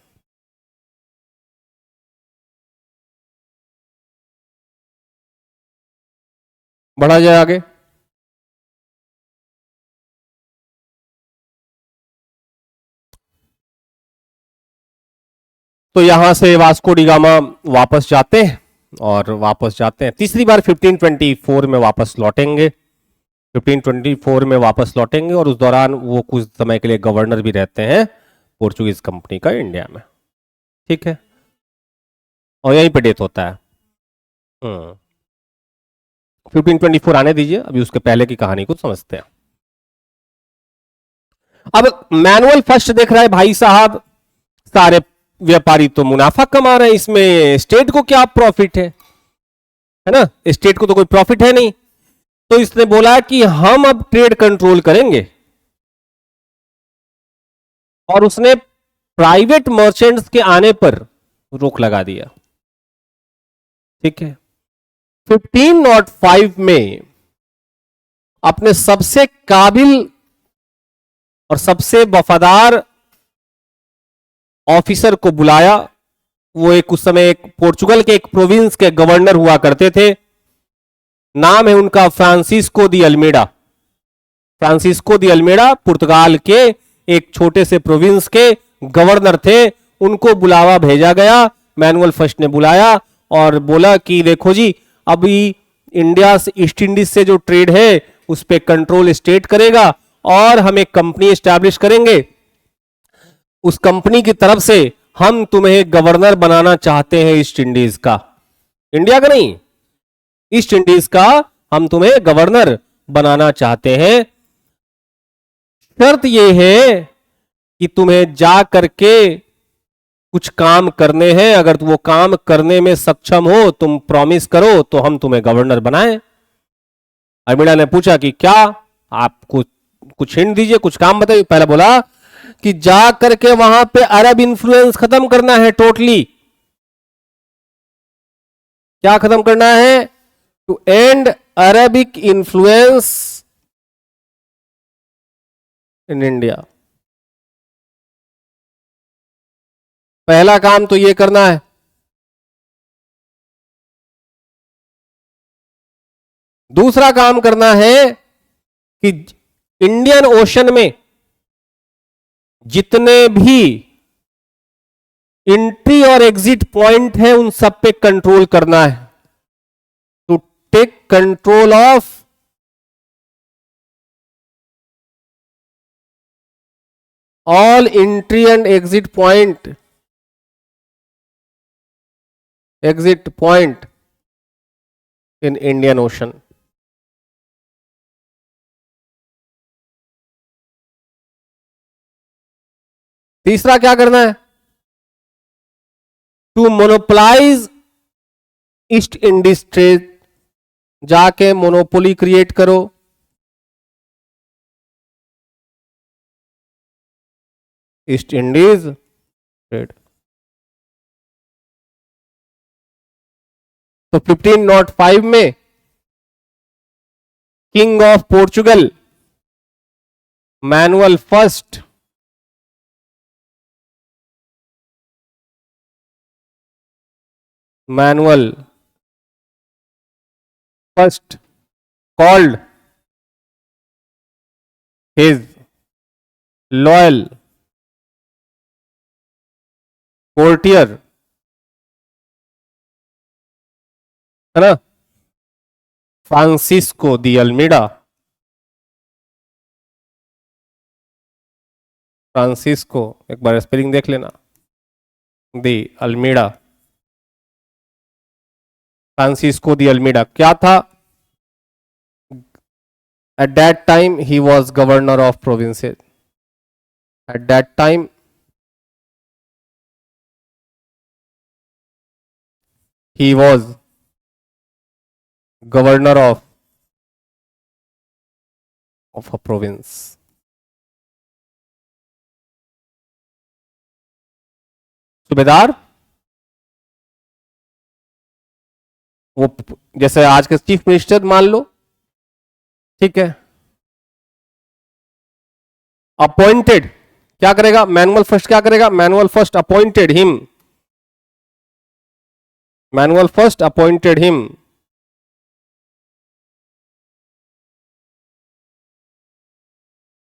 बढ़ा जाए आगे। तो यहां से वास्को डी गामा वापस जाते हैं, और वापस जाते हैं तीसरी बार 1524 में वापस लौटेंगे, 1524 में वापस लौटेंगे, और उस दौरान वो कुछ समय के लिए गवर्नर भी रहते हैं पोर्चुगीज कंपनी का इंडिया में। ठीक है, और यहीं पे डेथ होता है। 1524 आने दीजिए, अभी उसके पहले की कहानी को समझते हैं। अब मैनुअल फर्स्ट देख रहा है भाई साहब, सारे व्यापारी तो मुनाफा कमा रहे हैं, इसमें स्टेट को क्या प्रॉफिट है ना, स्टेट को तो कोई प्रॉफिट है नहीं। तो इसने बोला कि हम अब ट्रेड कंट्रोल करेंगे, और उसने प्राइवेट मर्चेंट्स के आने पर रोक लगा दिया। ठीक है, 1505 में अपने सबसे काबिल और सबसे वफादार ऑफिसर को बुलाया। वो एक उस समय एक पोर्चुगल के एक प्रोविंस के गवर्नर हुआ करते थे, नाम है उनका Francisco de Almeida. Francisco de Almeida Portugal के एक छोटे से प्रोविंस के गवर्नर थे, उनको बुलावा भेजा गया। मैनुअल फर्स्ट ने बुलाया और बोला कि देखो जी, अभी इंडिया से, ईस्ट इंडीज से जो ट्रेड है उस पर कंट्रोल स्टेट करेगा, और हम एक कंपनी एस्टैब्लिश करेंगे, उस कंपनी की तरफ से हम तुम्हें गवर्नर बनाना चाहते हैं ईस्ट इंडीज का, इंडिया का नहीं, ईस्ट इंडीज का हम तुम्हें गवर्नर बनाना चाहते हैं। शर्त यह है कि तुम्हें जा करके कुछ काम करने हैं, अगर वो काम करने में सक्षम हो, तुम प्रॉमिस करो तो हम तुम्हें गवर्नर बनाएं। अल्मेडा ने पूछा कि क्या, आप कुछ हिंट दीजिए, कुछ काम बताइए। पहले बोला कि जा करके वहां पे अरब इंफ्लुएंस खत्म करना है टोटली। क्या खत्म करना है? To end Arabic influence in India. पहला काम तो ये करना है। दूसरा काम करना है कि इंडियन ओशन में जितने भी एंट्री और एग्जिट पॉइंट है उन सब पे कंट्रोल करना है। To take control of all entry and exit point in Indian ocean. तीसरा क्या करना है? To monopolize East Indies trade, जाके मोनोपोली क्रिएट करो। East Indies trade. तो 1505 में king of Portugal Manuel first called his loyal courtier, है ना, फ्रांसिस्को दी अल्मीडा। फ्रांसिस्को, एक बार स्पेलिंग देख लेना, de Almeida, Francisco de Almeida क्या था? At that time he was governor of provinces. At that time he was governor of a province। सूबेदार, वो जैसे आज के चीफ मिनिस्टर मान लो, ठीक है। अपॉइंटेड क्या करेगा? मैनुअल फर्स्ट क्या करेगा? Manuel first appointed him, Manuel first appointed him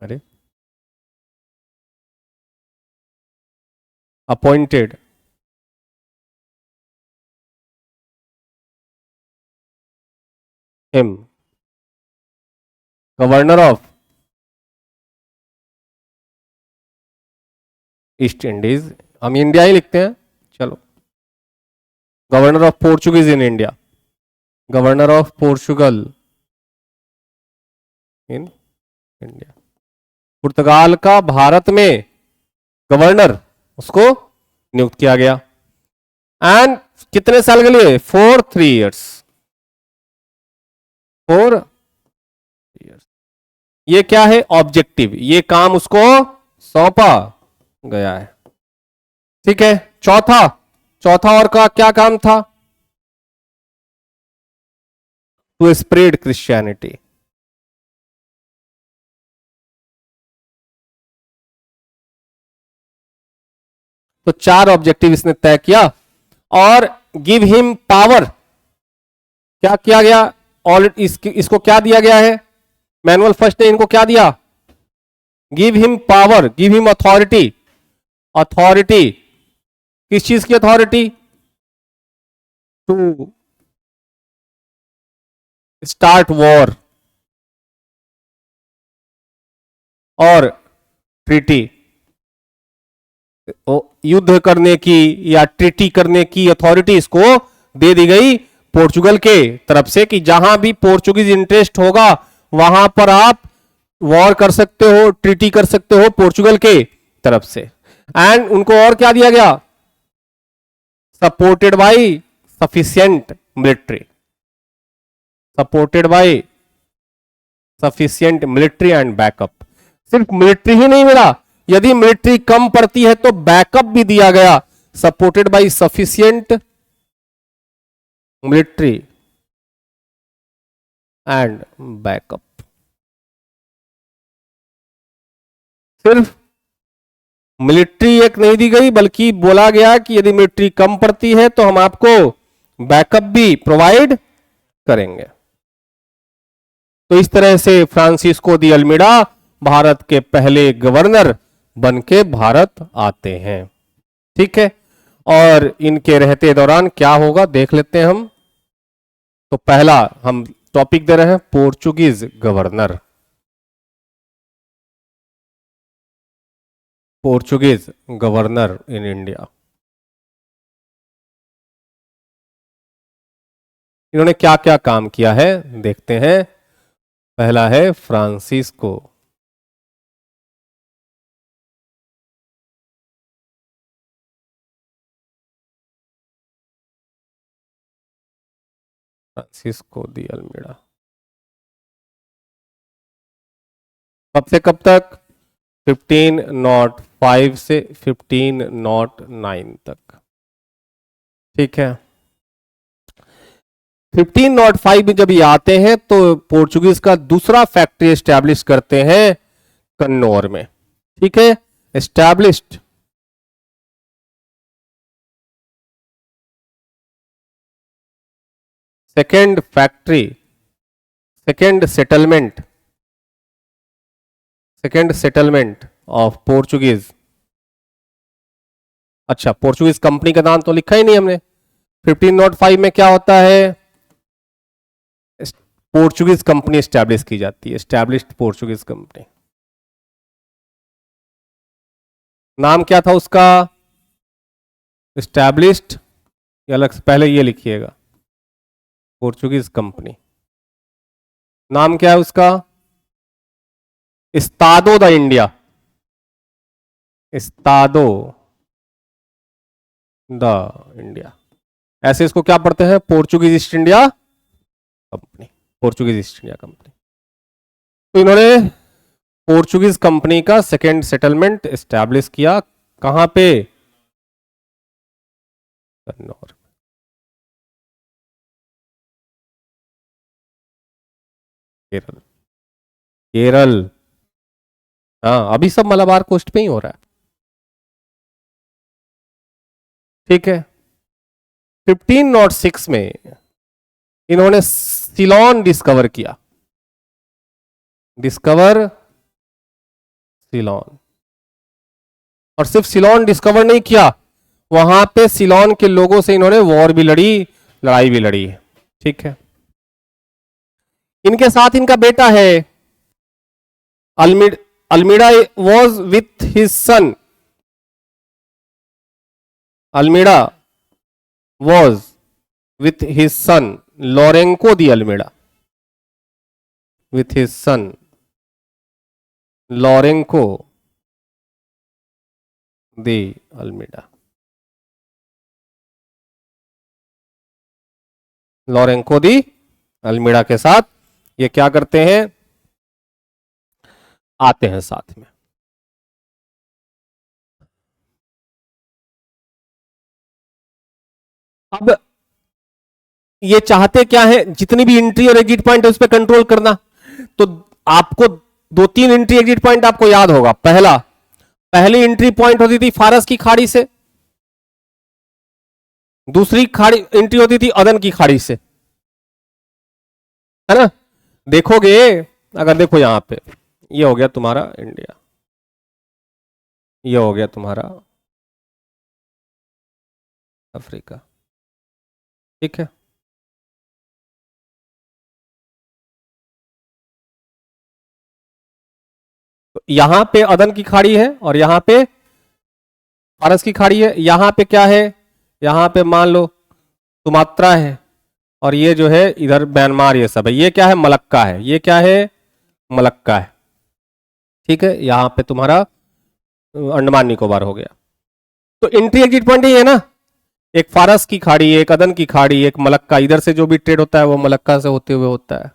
अरे appointed him governor of East Indies. हम इंडिया ही लिखते हैं, चलो। Governor of Portuguese in India, governor of Portugal in India. Portugal का भारत में गवर्नर, उसको नियुक्त किया गया। एंड कितने साल के लिए? For 3 years, 4 years। ये क्या है? ऑब्जेक्टिव, ये काम उसको सौंपा गया है, ठीक है। चौथा और का क्या काम था? To spread Christianity. तो 4 ऑब्जेक्टिव इसने तय किया। और गिव हिम पावर, क्या किया गया? ऑलरेडी इसको क्या दिया गया है? मैनुअल फर्स्ट ने इनको क्या दिया? Give him power, give him authority. Authority किस चीज की अथॉरिटी? टू स्टार्ट वॉर और ट्रीटी, युद्ध करने की या ट्रीटी करने की अथॉरिटी इसको दे दी गई पोर्चुगल के तरफ से, कि जहां भी पोर्चुगीज इंटरेस्ट होगा वहां पर आप वॉर कर सकते हो, ट्रीटी कर सकते हो पोर्चुगल के तरफ से। एंड उनको और क्या दिया गया? Supported by sufficient military, supported by sufficient military and backup. सिर्फ मिलिट्री ही नहीं मिला, यदि मिलिट्री कम पड़ती है तो बैकअप भी दिया गया, supported by sufficient military and backup. सिर्फ मिलिट्री एक नहीं दी गई, बल्कि बोला गया कि यदि मिलिट्री कम पड़ती है तो हम आपको बैकअप भी प्रोवाइड करेंगे। तो इस तरह से फ्रांसिस्को दी अल्मीडा भारत के पहले गवर्नर बन के भारत आते हैं, ठीक है। और इनके रहते दौरान क्या होगा देख लेते हैं हम। तो पहला हम टॉपिक दे रहे हैं, Portuguese governor. Portuguese governor in India, इन्होंने क्या क्या काम किया है देखते हैं। पहला है फ्रांसिस्को, फ्रांसिस्को दी अल्मीडा। कब से कब तक? 1505 से 1509 तक, ठीक है। 1505 में जब ये आते हैं तो पोर्चुगीज का दूसरा फैक्ट्री एस्टैब्लिश करते हैं, कन्नौर में। ठीक है, established second factory, second settlement of Portuguese. अच्छा, पोर्चुगीज कंपनी का नाम तो लिखा ही नहीं हमने। 1505 में क्या होता है? पोर्चुगीज कंपनी एस्टैब्लिश की जाती है, एस्टैब्लिश्ड पोर्चुगीज कंपनी। नाम क्या था उसका? एस्टैब्लिश्ड, अलग से पहले ये लिखिएगा, पोर्चुगीज कंपनी। नाम क्या है उसका? इस्तादो द इंडिया, इस्तादो द इंडिया। ऐसे इसको क्या पढ़ते हैं? Portuguese east India company, Portuguese east India company. तो इन्होंने पोर्चुगीज कंपनी का सेकेंड सेटलमेंट एस्टैब्लिश किया। कहां पे? कन्नौर। केरल, केरल। हाँ, अभी सब मलाबार कोस्ट पे ही हो रहा है। ठीक है, 1506 में इन्होंने सिलोन डिस्कवर किया, डिस्कवर सिलोन। और सिर्फ सिलोन डिस्कवर नहीं किया, वहां पे सिलोन के लोगों से इन्होंने वॉर भी लड़ी, लड़ाई भी लड़ी है। ठीक है, इनके साथ इनका बेटा है Almeida was with his son, Almeida was with his son लोरेंको de Almeida, with his son लोरेंको de Almeida. लोरेंको de Almeida के साथ ये क्या करते हैं? आते हैं साथ में। अब ये चाहते क्या है? जितनी भी एंट्री और एग्जिट पॉइंट है उस पर कंट्रोल करना। तो आपको 2-3 एंट्री एग्जिट पॉइंट आपको याद होगा। पहली एंट्री पॉइंट होती थी फारस की खाड़ी से, दूसरी खाड़ी एंट्री होती थी अदन की खाड़ी से, है ना? देखोगे, अगर देखो यहां पे ये हो गया तुम्हारा इंडिया, ये हो गया तुम्हारा अफ्रीका। ठीक है, तो यहां पे अदन की खाड़ी है और यहां पे फारस की खाड़ी है। यहां पे क्या है? यहां पे मान लो सुमात्रा है और ये जो है इधर म्यांमार, ये सब है। ये क्या है? मलक्का है। ये क्या है? मलक्का है। ठीक है, यहां पे तुम्हारा अंडमान निकोबार हो गया। तो एंट्री एग्जिट पॉइंट ही है ना, एक फारस की खाड़ी, एक अदन की खाड़ी, एक मलक्का। इधर से जो भी ट्रेड होता है वो मलक्का से होते हुए होता है।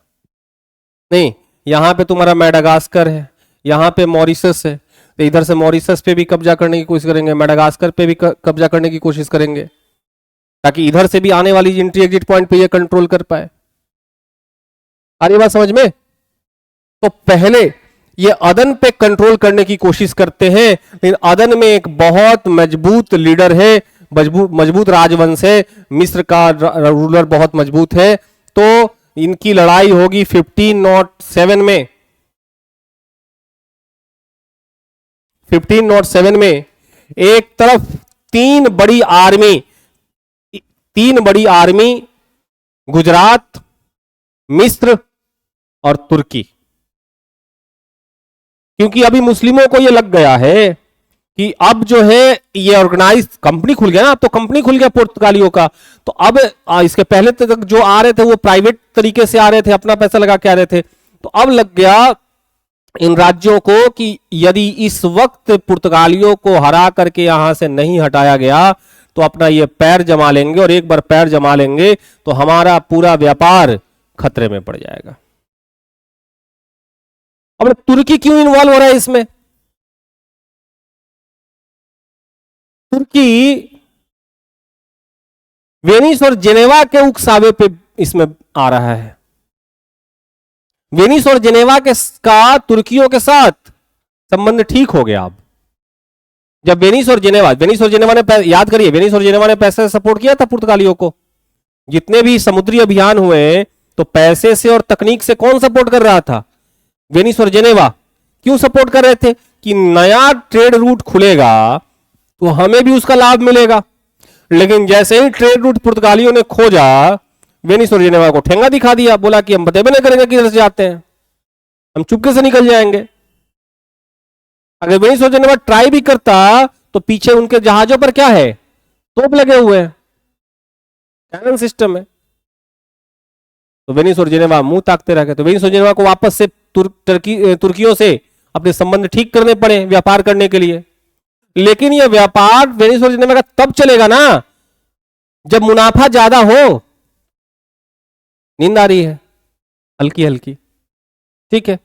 नहीं, यहां पे तुम्हारा मेडागास्कर है, यहां पे मॉरिशस है, तो इधर से मॉरिशस पे भी कब्जा करने की कोशिश करेंगे, मेडागास्कर पे भी कब्जा करने की कोशिश करेंगे, ताकि इधर से भी आने वाली एंट्री एग्जिट पॉइंट पे ये कंट्रोल कर पाए। आ रही बात समझ में? तो पहले ये अदन पे कंट्रोल करने की कोशिश करते हैं, लेकिन अदन में एक बहुत मजबूत लीडर है, मजबूत राजवंश है, मिस्र का रूलर बहुत मजबूत है। तो इनकी लड़ाई होगी 1507 में। 1507 में एक तरफ तीन बड़ी आर्मी गुजरात, मिस्र और तुर्की। क्योंकि अभी मुस्लिमों को यह लग गया है कि अब जो है ये ऑर्गेनाइज कंपनी खुल गया ना, अब तो कंपनी खुल गया पुर्तगालियों का। तो अब इसके पहले तक जो आ रहे थे वो प्राइवेट तरीके से आ रहे थे, अपना पैसा लगा के आ रहे थे। तो अब लग गया इन राज्यों को कि यदि इस वक्त पुर्तगालियों को हरा करके यहां से नहीं हटाया गया तो अपना ये पैर जमा लेंगे, और एक बार पैर जमा लेंगे तो हमारा पूरा व्यापार खतरे में पड़ जाएगा। अब तुर्की क्यों इन्वॉल्व हो रहा है इसमें? तुर्की वेनिस और जेनेवा के उकसावे पे इसमें आ रहा है। वेनिस और जेनेवा का तुर्कियों के साथ संबंध ठीक हो गया। अब जब वेनिस और जेनेवा ने याद करिए, वेनिस और जेनेवा ने पैसे से सपोर्ट किया था पुर्तगालियों को। जितने भी समुद्री अभियान हुए तो पैसे से और तकनीक से कौन सपोर्ट कर रहा था? वेनिस और जेनेवा। क्यों सपोर्ट कर रहे थे? कि नया ट्रेड रूट खुलेगा तो हमें भी उसका लाभ मिलेगा। लेकिन जैसे ही ट्रेड रूट पुर्तगालियों ने खोजा, वेनिस और जेनेवा को ठेंगा दिखा दिया, बोला कि हम बता भी नहीं करेंगे किधर से जाते हैं, हम चुपके से निकल जाएंगे। अगर वेनिस और जेनेवा ट्राई भी करता तो पीछे उनके जहाजों पर क्या है? तोप लगे हुए हैं, कैनन सिस्टम है। तो वेनिस और जेनेवा मुंह ताकते रह गए। तो वेनिस और जेनेवा को वापस से तुर्कियों से अपने संबंध ठीक करने पड़े व्यापार करने के लिए। लेकिन यह व्यापार वेनिस और जेनेवा का तब चलेगा ना जब मुनाफा ज्यादा हो। नींद आ रही है हल्की हल्की? ठीक है।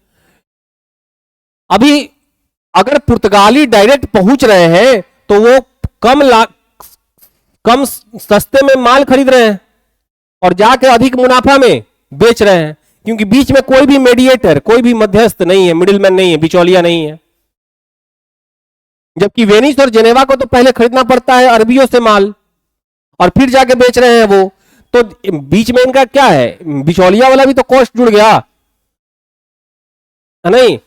अभी अगर पुर्तगाली डायरेक्ट पहुंच रहे हैं तो वो कम सस्ते में माल खरीद रहे हैं और जाकर अधिक मुनाफा में बेच रहे हैं, क्योंकि बीच में कोई भी मीडिएटर, कोई भी मध्यस्थ नहीं है, मिडिलमैन नहीं है, बिचौलिया नहीं है। जबकि वेनिस और जेनेवा को तो पहले खरीदना पड़ता है अरबियों से माल और फिर जाके बेच रहे हैं वो। तो बीच में इनका क्या है? बिचौलिया वाला भी तो कॉस्ट जुड़ गया नहीं?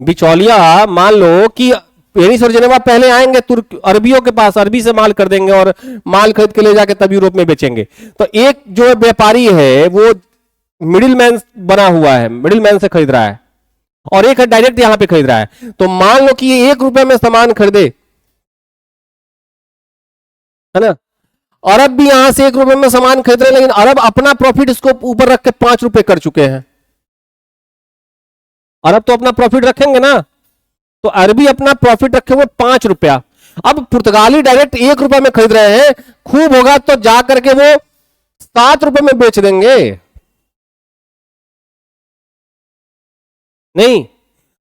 बिचौलिया मान लो कि वेनिस और जेनेवा पहले आएंगे अरबियों के पास, अरबी से माल कर देंगे और माल खरीद के ले जाके तब यूरोप में बेचेंगे। तो एक जो व्यापारी है वो मिडिलमैन बना हुआ है, मिडिलमैन से खरीद रहा है, और एक है डायरेक्ट यहां पे खरीद रहा है। तो मान लो कि ये 1 रुपए में सामान खरीदे, है ना? अरब भी यहां से 1 रुपए में सामान खरीद रहे हैं, लेकिन अरब अपना प्रॉफिट इसको ऊपर रख के 5 रुपए कर चुके हैं। अरब तो अपना प्रॉफिट रखेंगे ना, तो अरबी अपना प्रॉफिट रखे हुए 5 रुपया। अब पुर्तगाली डायरेक्ट 1 रुपए में खरीद रहे हैं, खूब होगा तो जा करके वो 7 रुपए में बेच देंगे। नहीं,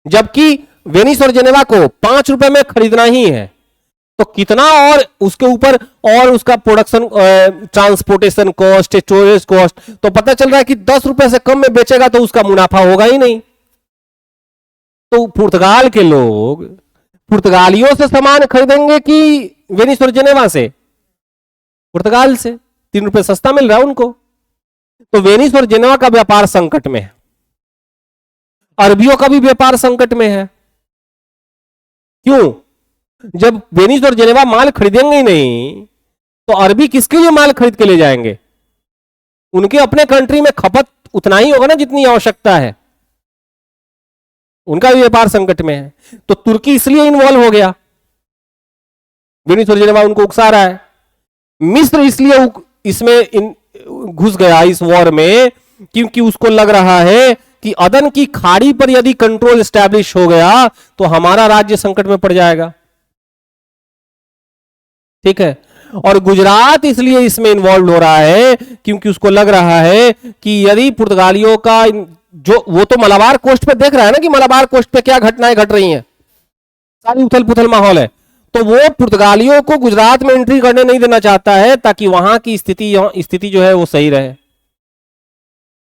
जबकि वेनिस और जेनेवा को 5 रुपए में खरीदना ही है, तो कितना और उसके ऊपर और उसका production, transportation cost, storage cost, तो पता चल रहा है कि 10 रुपए से कम में बेचेगा तो उसका मुनाफा होगा ही नहीं। तो पुर्तगाल के लोग पुर्तगालियों से सामान खरीदेंगे कि वेनिस और जेनेवा से? पुर्तगाल से। 3 रुपए सस्ता मिल रहा है उनको। तो वेनिस और जेनेवा का व्यापार संकट में है, अरबियों का भी व्यापार संकट में है। क्यों? जब वेनिस और जेनेवा माल खरीदेंगे ही नहीं तो अरबी किसके लिए माल खरीद के ले जाएंगे? उनके अपने कंट्री में खपत उतना ही होगा ना जितनी आवश्यकता है। उनका भी व्यापार संकट में है। तो तुर्की इसलिए इन्वॉल्व हो गया, वेनिस और जेनेवा उनको उकसा रहा है। मिस्र इसलिए इसमें घुस गया इस वॉर में क्योंकि उसको लग रहा है कि अदन की खाड़ी पर यदि कंट्रोल एस्टैब्लिश हो गया तो हमारा राज्य संकट में पड़ जाएगा। ठीक है। और गुजरात इसलिए इसमें इन्वॉल्व हो रहा है क्योंकि उसको लग रहा है कि यदि पुर्तगालियों का जो, वो तो मलाबार कोस्ट पे देख रहा है ना कि मलाबार कोस्ट पे क्या घटनाएं घट रही हैं, सारी उथल पुथल माहौल है, तो वो पुर्तगालियों को गुजरात में एंट्री करने नहीं देना चाहता है ताकि वहां की स्थिति जो है वो सही रहे।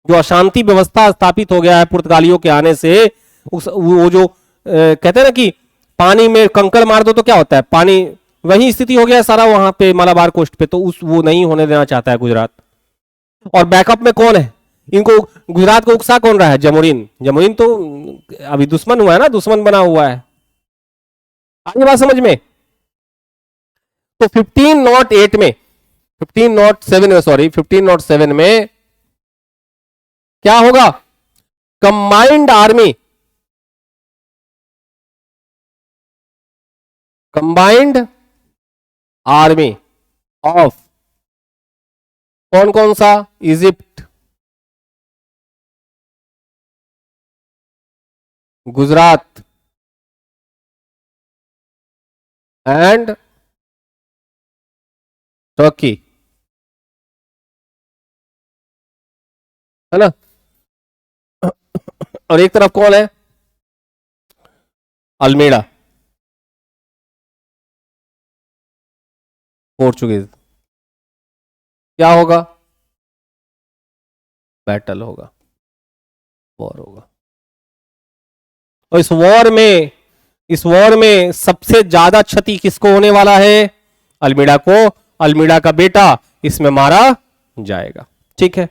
जो अशांति व्यवस्था स्थापित हो गया है पुर्तगालियों के आने से, वो जो कहते हैं ना कि पानी में कंकड़ मार दो तो क्या होता है, पानी, वही स्थिति हो गया है सारा वहां पे मलाबार कोस्ट पे। तो वो नहीं होने देना चाहता है गुजरात। और बैकअप में कौन है इनको? गुजरात को उकसा कौन रहा है? जमोरिन। जमोरिन तो अभी दुश्मन हुआ है ना, दुश्मन बना हुआ है। आगे बात समझ में? तो 1508 में, 1507 में, सॉरी 1507 में क्या होगा? Combined army, combined army of कौन कौन सा? इजिप्ट, गुजरात एंड टर्की, है ना? और एक तरफ कौन है? Almeida, Portuguese. क्या होगा? बैटल होगा, वॉर होगा। और इस वॉर में इस वॉर में सबसे ज्यादा क्षति किसको होने वाला है? अल्मीडा को। अल्मीडा का बेटा इसमें मारा जाएगा। ठीक है,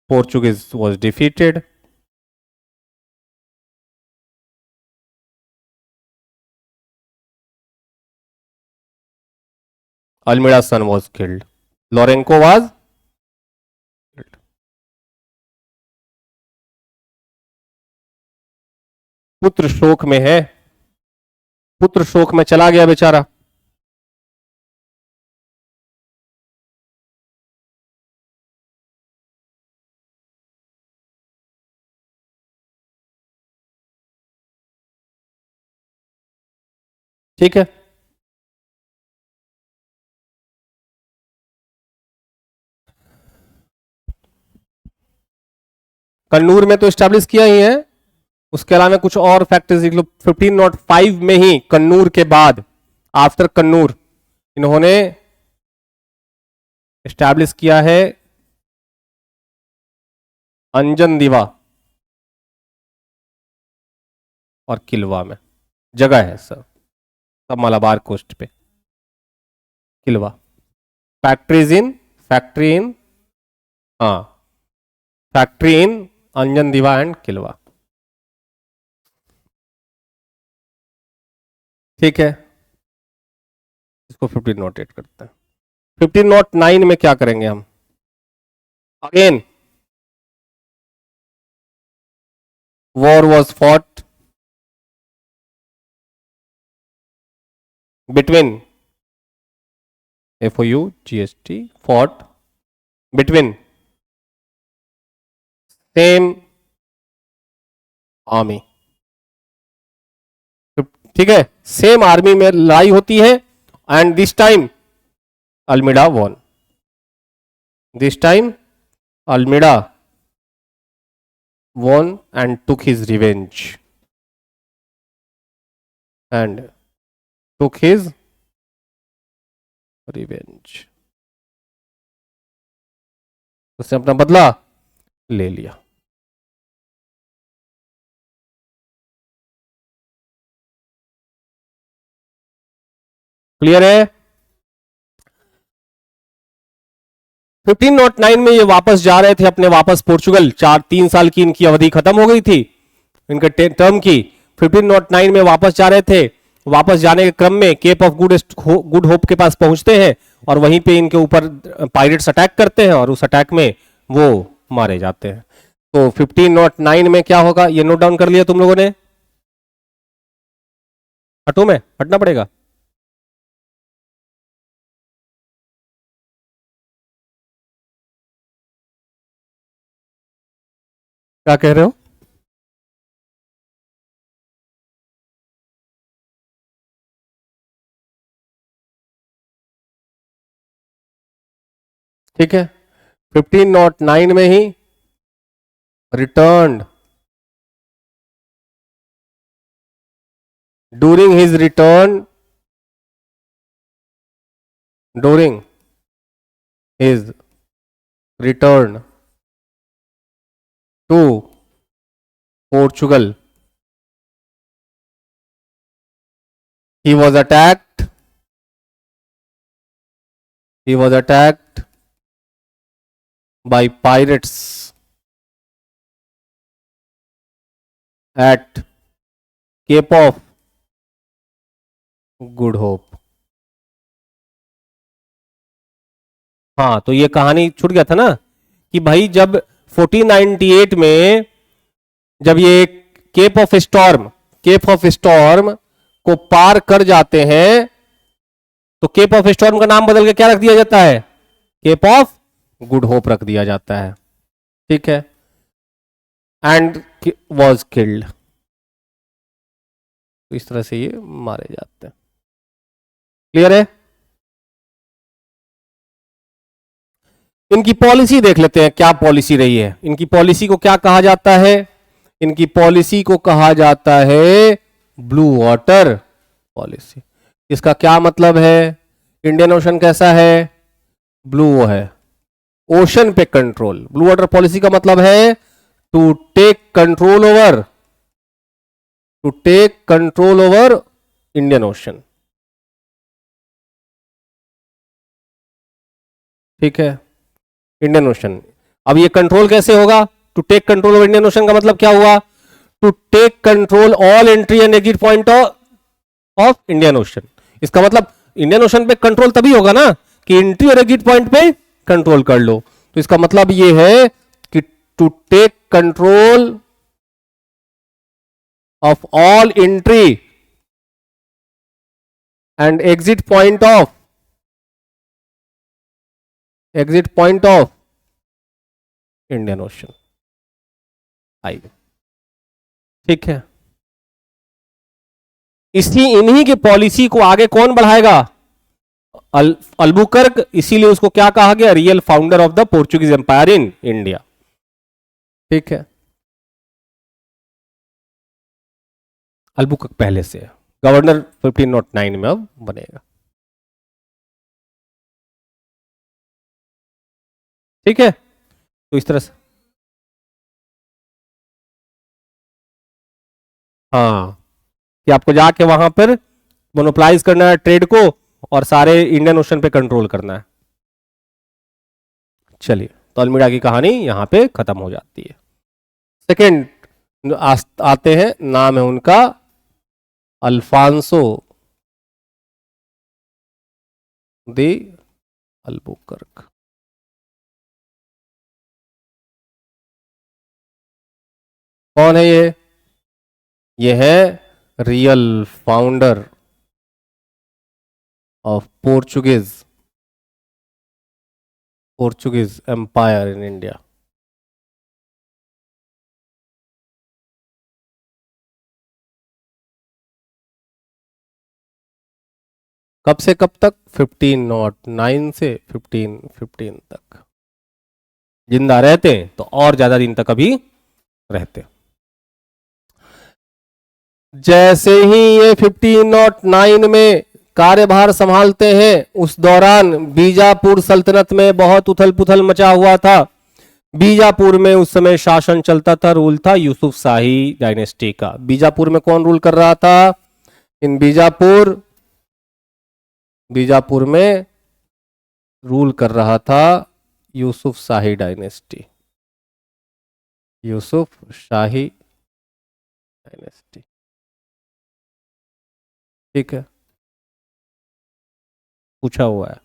Portuguese was defeated. Almeida's son was killed. Lorenco was killed. पुत्र शोक में है, पुत्र शोक में चला गया बेचारा। ठीक है, कन्नूर में तो स्टैब्लिश किया ही है, उसके अलावा कुछ और फैक्टर्स देख लो। 1505 में ही कन्नूर के बाद, आफ्टर कन्नूर, इन्होंने स्टैब्लिश किया है अंजन दीवा और किलवा में जगह है सर, सब मलाबार कोस्ट पे। किलवा फैक्ट्री इन हाँ, फैक्ट्री इन अंजन दीवा एंड किलवा। ठीक है, इसको 1508 करते हैं। 1509 में क्या करेंगे हम? Again war was fought between FOU GST fought between same army। ठीक है, सेम आर्मी में लड़ाई होती है and this time Almeida won. This time Almeida won and took his revenge and took his revenge। उसने अपना बदला ले लिया। क्लियर है? 1509 में ये वापस जा रहे थे अपने वापस पोर्चुगल। 3 साल की इनकी अवधि खत्म हो गई थी इनके टर्म की। 1509 में वापस जा रहे थे। वापस जाने के क्रम में केप ऑफ गुड होप के पास पहुंचते हैं और वहीं पे इनके ऊपर पायरेट्स अटैक करते हैं और उस अटैक में वो मारे जाते हैं। तो 1509 में क्या होगा ये नोट डाउन कर लिया तुम लोगों ने? हटो, में हटना पड़ेगा। क्या कह रहे हो? ठीक है, 1509 में ही returned during his return to Portugal he was attacked by pirates at Cape of Good Hope। हाँ, तो ये कहानी छूट गया था ना कि भाई जब 1498 में जब ये केप ऑफ स्टॉर्म को पार कर जाते हैं तो केप ऑफ स्टॉर्म का नाम बदल के क्या रख दिया जाता है? केप ऑफ गुड होप रख दिया जाता है। ठीक है, एंड वॉज किल्ड। तो इस तरह से ये मारे जाते हैं। क्लियर है? इनकी पॉलिसी देख लेते हैं, क्या पॉलिसी रही है इनकी। पॉलिसी को क्या कहा जाता है? इनकी पॉलिसी को कहा जाता है ब्लू वाटर पॉलिसी। इसका क्या मतलब है? इंडियन ओशन कैसा है? ब्लू है, ओशन पे कंट्रोल। ब्लू वाटर पॉलिसी का मतलब है to take control over to take control over Indian ocean. ठीक है, इंडियन ओशन। अब ये कंट्रोल कैसे होगा? To take control over Indian ocean का मतलब क्या हुआ? To take control all entry and exit point of Indian ocean. इसका मतलब इंडियन ओशन पे कंट्रोल तभी होगा ना कि एंट्री और एग्जिट पॉइंट पे कंट्रोल कर लो। तो इसका मतलब ये है कि to take control of all entry and exit point of Indian Ocean. I, ठीक है। इन्हीं की पॉलिसी को आगे कौन बढ़ाएगा? अल्बुकर्क। इसीलिए उसको क्या कहा गया? Real founder of the Portuguese empire in India. ठीक है, अल्बुकर्क पहले से है, गवर्नर 1509 में अब बनेगा। ठीक है, तो इस तरह से हाँ, कि आपको जाके वहां पर मोनोपलाइज करना है ट्रेड को और सारे इंडियन ओशन पे कंट्रोल करना है। चलिए, तो अल्मीड़ा की कहानी यहां पे खत्म हो जाती है। सेकेंड आते हैं, नाम है उनका अल्फांसो दी अल्बुकर्क। कौन है ये? ये है real founder of Portuguese empire in India. कब से कब तक? 1509 से 1515 तक जिंदा रहते तो और ज्यादा दिन तक अभी रहते। जैसे ही ये 1509 में कार्यभार संभालते हैं, उस दौरान बीजापुर सल्तनत में बहुत उथल पुथल मचा हुआ था। बीजापुर में उस समय शासन चलता था, रूल था यूसुफ शाही डायनेस्टी का। बीजापुर में कौन रूल कर रहा था? इन बीजापुर में रूल कर रहा था यूसुफ शाही डायनेस्टी। यूसुफ शाही डायनेस्टी। ठीक है, पूछा हुआ है।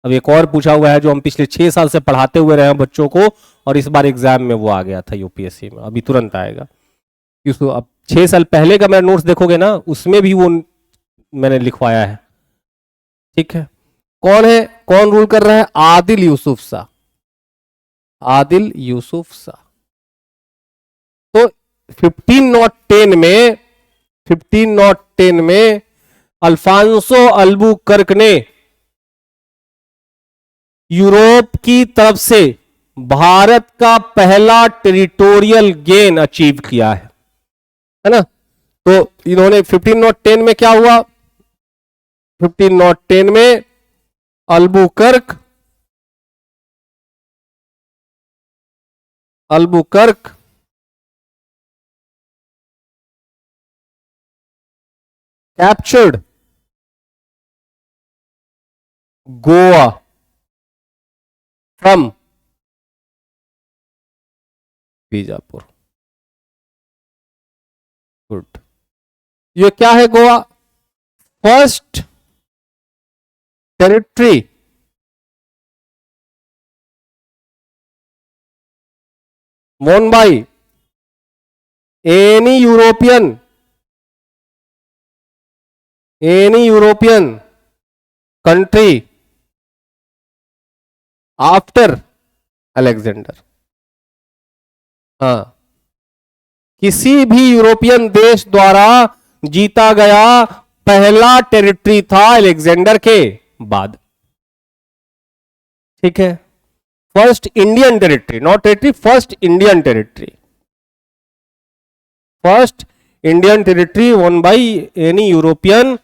अब एक और पूछा हुआ है जो हम पिछले 6 साल से पढ़ाते हुए रहे हैं बच्चों को, और इस बार एग्जाम में वो आ गया था यूपीएससी में, अभी तुरंत आएगा। इसको अब 6 साल पहले का मेरा नोट्स देखोगे ना, उसमें भी वो मैंने लिखवाया है। ठीक है, कौन है, कौन रूल कर रहा है? आदिल यूसुफ शाह। आदिल यूसुफ शाह। तो 1510 में अल्फांसो अल्बुकर्क ने यूरोप की तरफ से भारत का पहला टेरिटोरियल गेन अचीव किया है ना। तो इन्होंने 1510 में क्या हुआ? 1510 में Albuquerque captured Goa from Bijapur. Good. ये क्या है Goa? First territory won by any European country after Alexander. हाँ, किसी भी यूरोपियन देश द्वारा जीता गया पहला टेरिटरी था अलेक्जेंडर के बाद। ठीक है, first Indian territory, not territory, first Indian territory. First Indian territory one by any European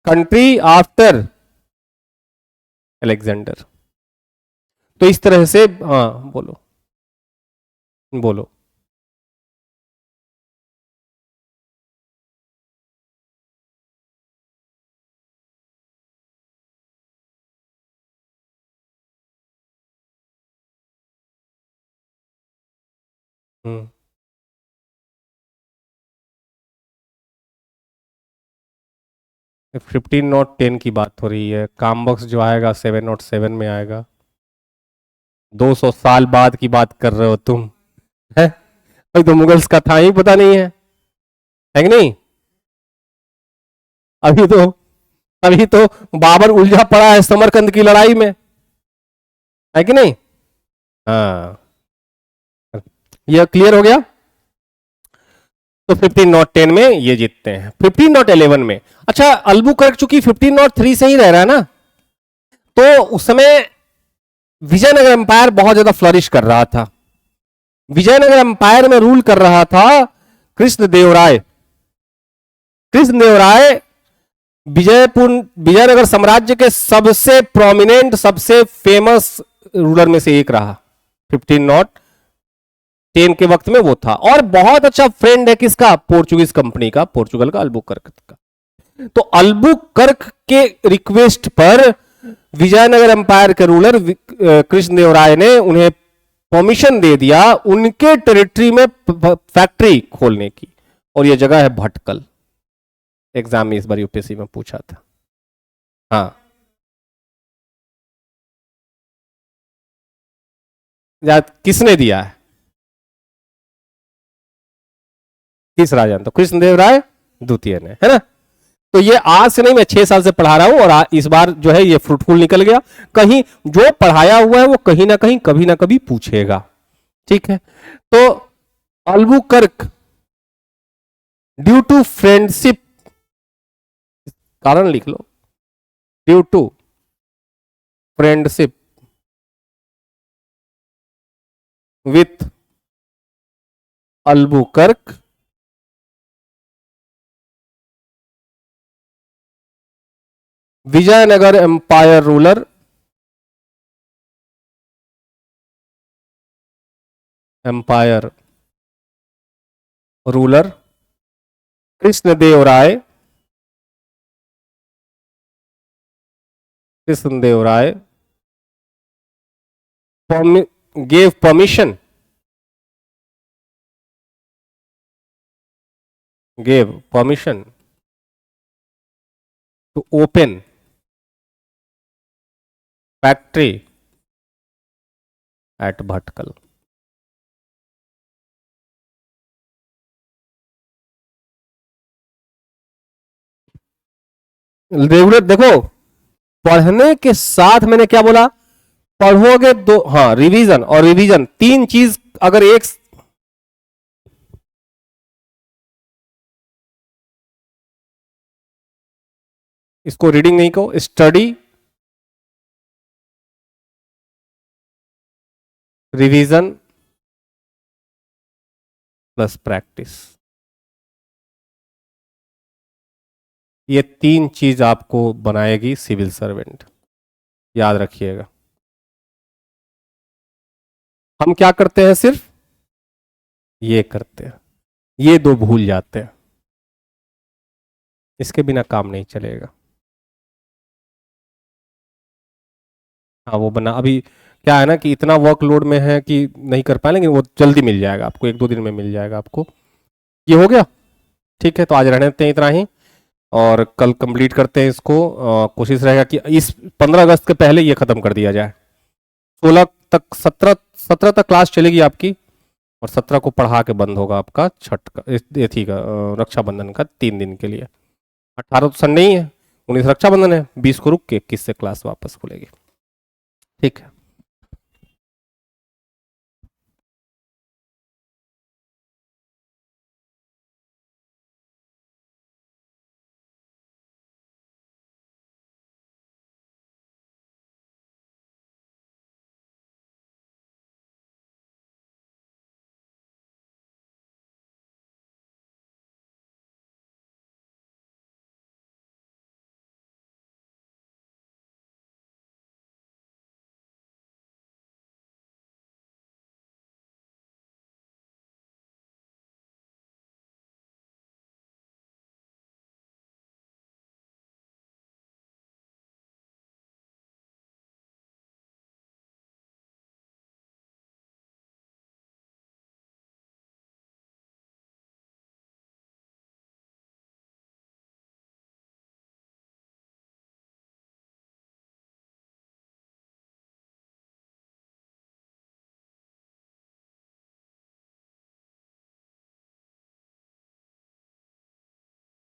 country after Alexander. तो इस तरह से, हाँ बोलो बोलो। हम्म 15 नॉट 10 की बात हो रही है। कामबॉक्स जो आएगा 7 नॉट 7 में आएगा। 200 साल बाद की बात कर रहे हो तुम, है? अभी तो मुगल्स का था ही पता नहीं है कि नहीं? अभी तो अभी तो बाबर उलझा पड़ा है समरकंद की लड़ाई में, है कि नहीं? हाँ, यह क्लियर हो गया। तो 15 नॉट 10 में ये जीतते हैं, 15 नॉट 11 में। अच्छा, अल्बुकर्क चूंकि 15 नॉट 3 से ही रह रहा है ना, तो उस समय विजयनगर एम्पायर बहुत ज्यादा फ्लरिश कर रहा था। विजयनगर एम्पायर में रूल कर रहा था कृष्णदेवराय। कृष्णदेवराय विजयनगर साम्राज्य के सबसे प्रोमिनेंट, सबसे फेमस रूलर में से एक रहा। 15 नॉट 10 के वक्त में वो था, और बहुत अच्छा फ्रेंड है किसका? पोर्चुगीज कंपनी का, पोर्चुगल का, अल्बुकर्क का। तो अल्बुकर्क के रिक्वेस्ट पर विजयनगर एम्पायर के रूलर कृष्णदेवराय ने उन्हें परमिशन दे दिया उनके टेरिटरी में फैक्ट्री खोलने की, और यह जगह है भटकल। एग्जाम में इस बार यूपीएससी में पूछा था। हाँ, किसने दिया है? किस राजा ने? तो कृष्णदेवराय द्वितीय ने, है ना? तो ये आज से नहीं, मैं 6 साल से पढ़ा रहा हूं, और इस बार जो है ये फ्रूटफुल निकल गया। कहीं जो पढ़ाया हुआ है वो कहीं ना कहीं कभी ना कभी पूछेगा, ठीक है? तो अल्बुकर्क ड्यू टू फ्रेंडशिप, कारण लिख लो, due to friendship with Albuquerque Vijayanagar empire ruler Krishnadevaraya gave permission to open factory at Bhatkal। Regular देखो, पढ़ने के साथ मैंने क्या बोला? पढ़ोगे दो, हाँ, रिवीजन और रिवीजन, तीन चीज अगर एक, इसको रीडिंग नहीं कहो, स्टडी, रिवीजन प्लस प्रैक्टिस, ये तीन चीज आपको बनाएगी सिविल सर्वेंट, याद रखिएगा। हम क्या करते हैं? सिर्फ ये करते हैं, ये दो भूल जाते हैं, इसके बिना काम नहीं चलेगा। हाँ, वो बना, अभी क्या है ना कि इतना वर्कलोड में है कि नहीं कर पाए, लेकिन वो जल्दी मिल जाएगा आपको, 1-2 दिन में मिल जाएगा आपको। ये हो गया, ठीक है? तो आज रहने देते हैं इतना ही, और कल कंप्लीट करते हैं इसको। कोशिश रहेगा कि इस 15 अगस्त के पहले ये खत्म कर दिया जाए। 16 तक, 17 तक क्लास चलेगी आपकी, और 17 को पढ़ा के बंद होगा आपका छठ का, थी का, रक्षाबंधन का 3 दिन के लिए। 18 तो संडे ही है, 19 रक्षाबंधन है, 20 को रुक के 21 से क्लास वापस खुलेगी, ठीक है?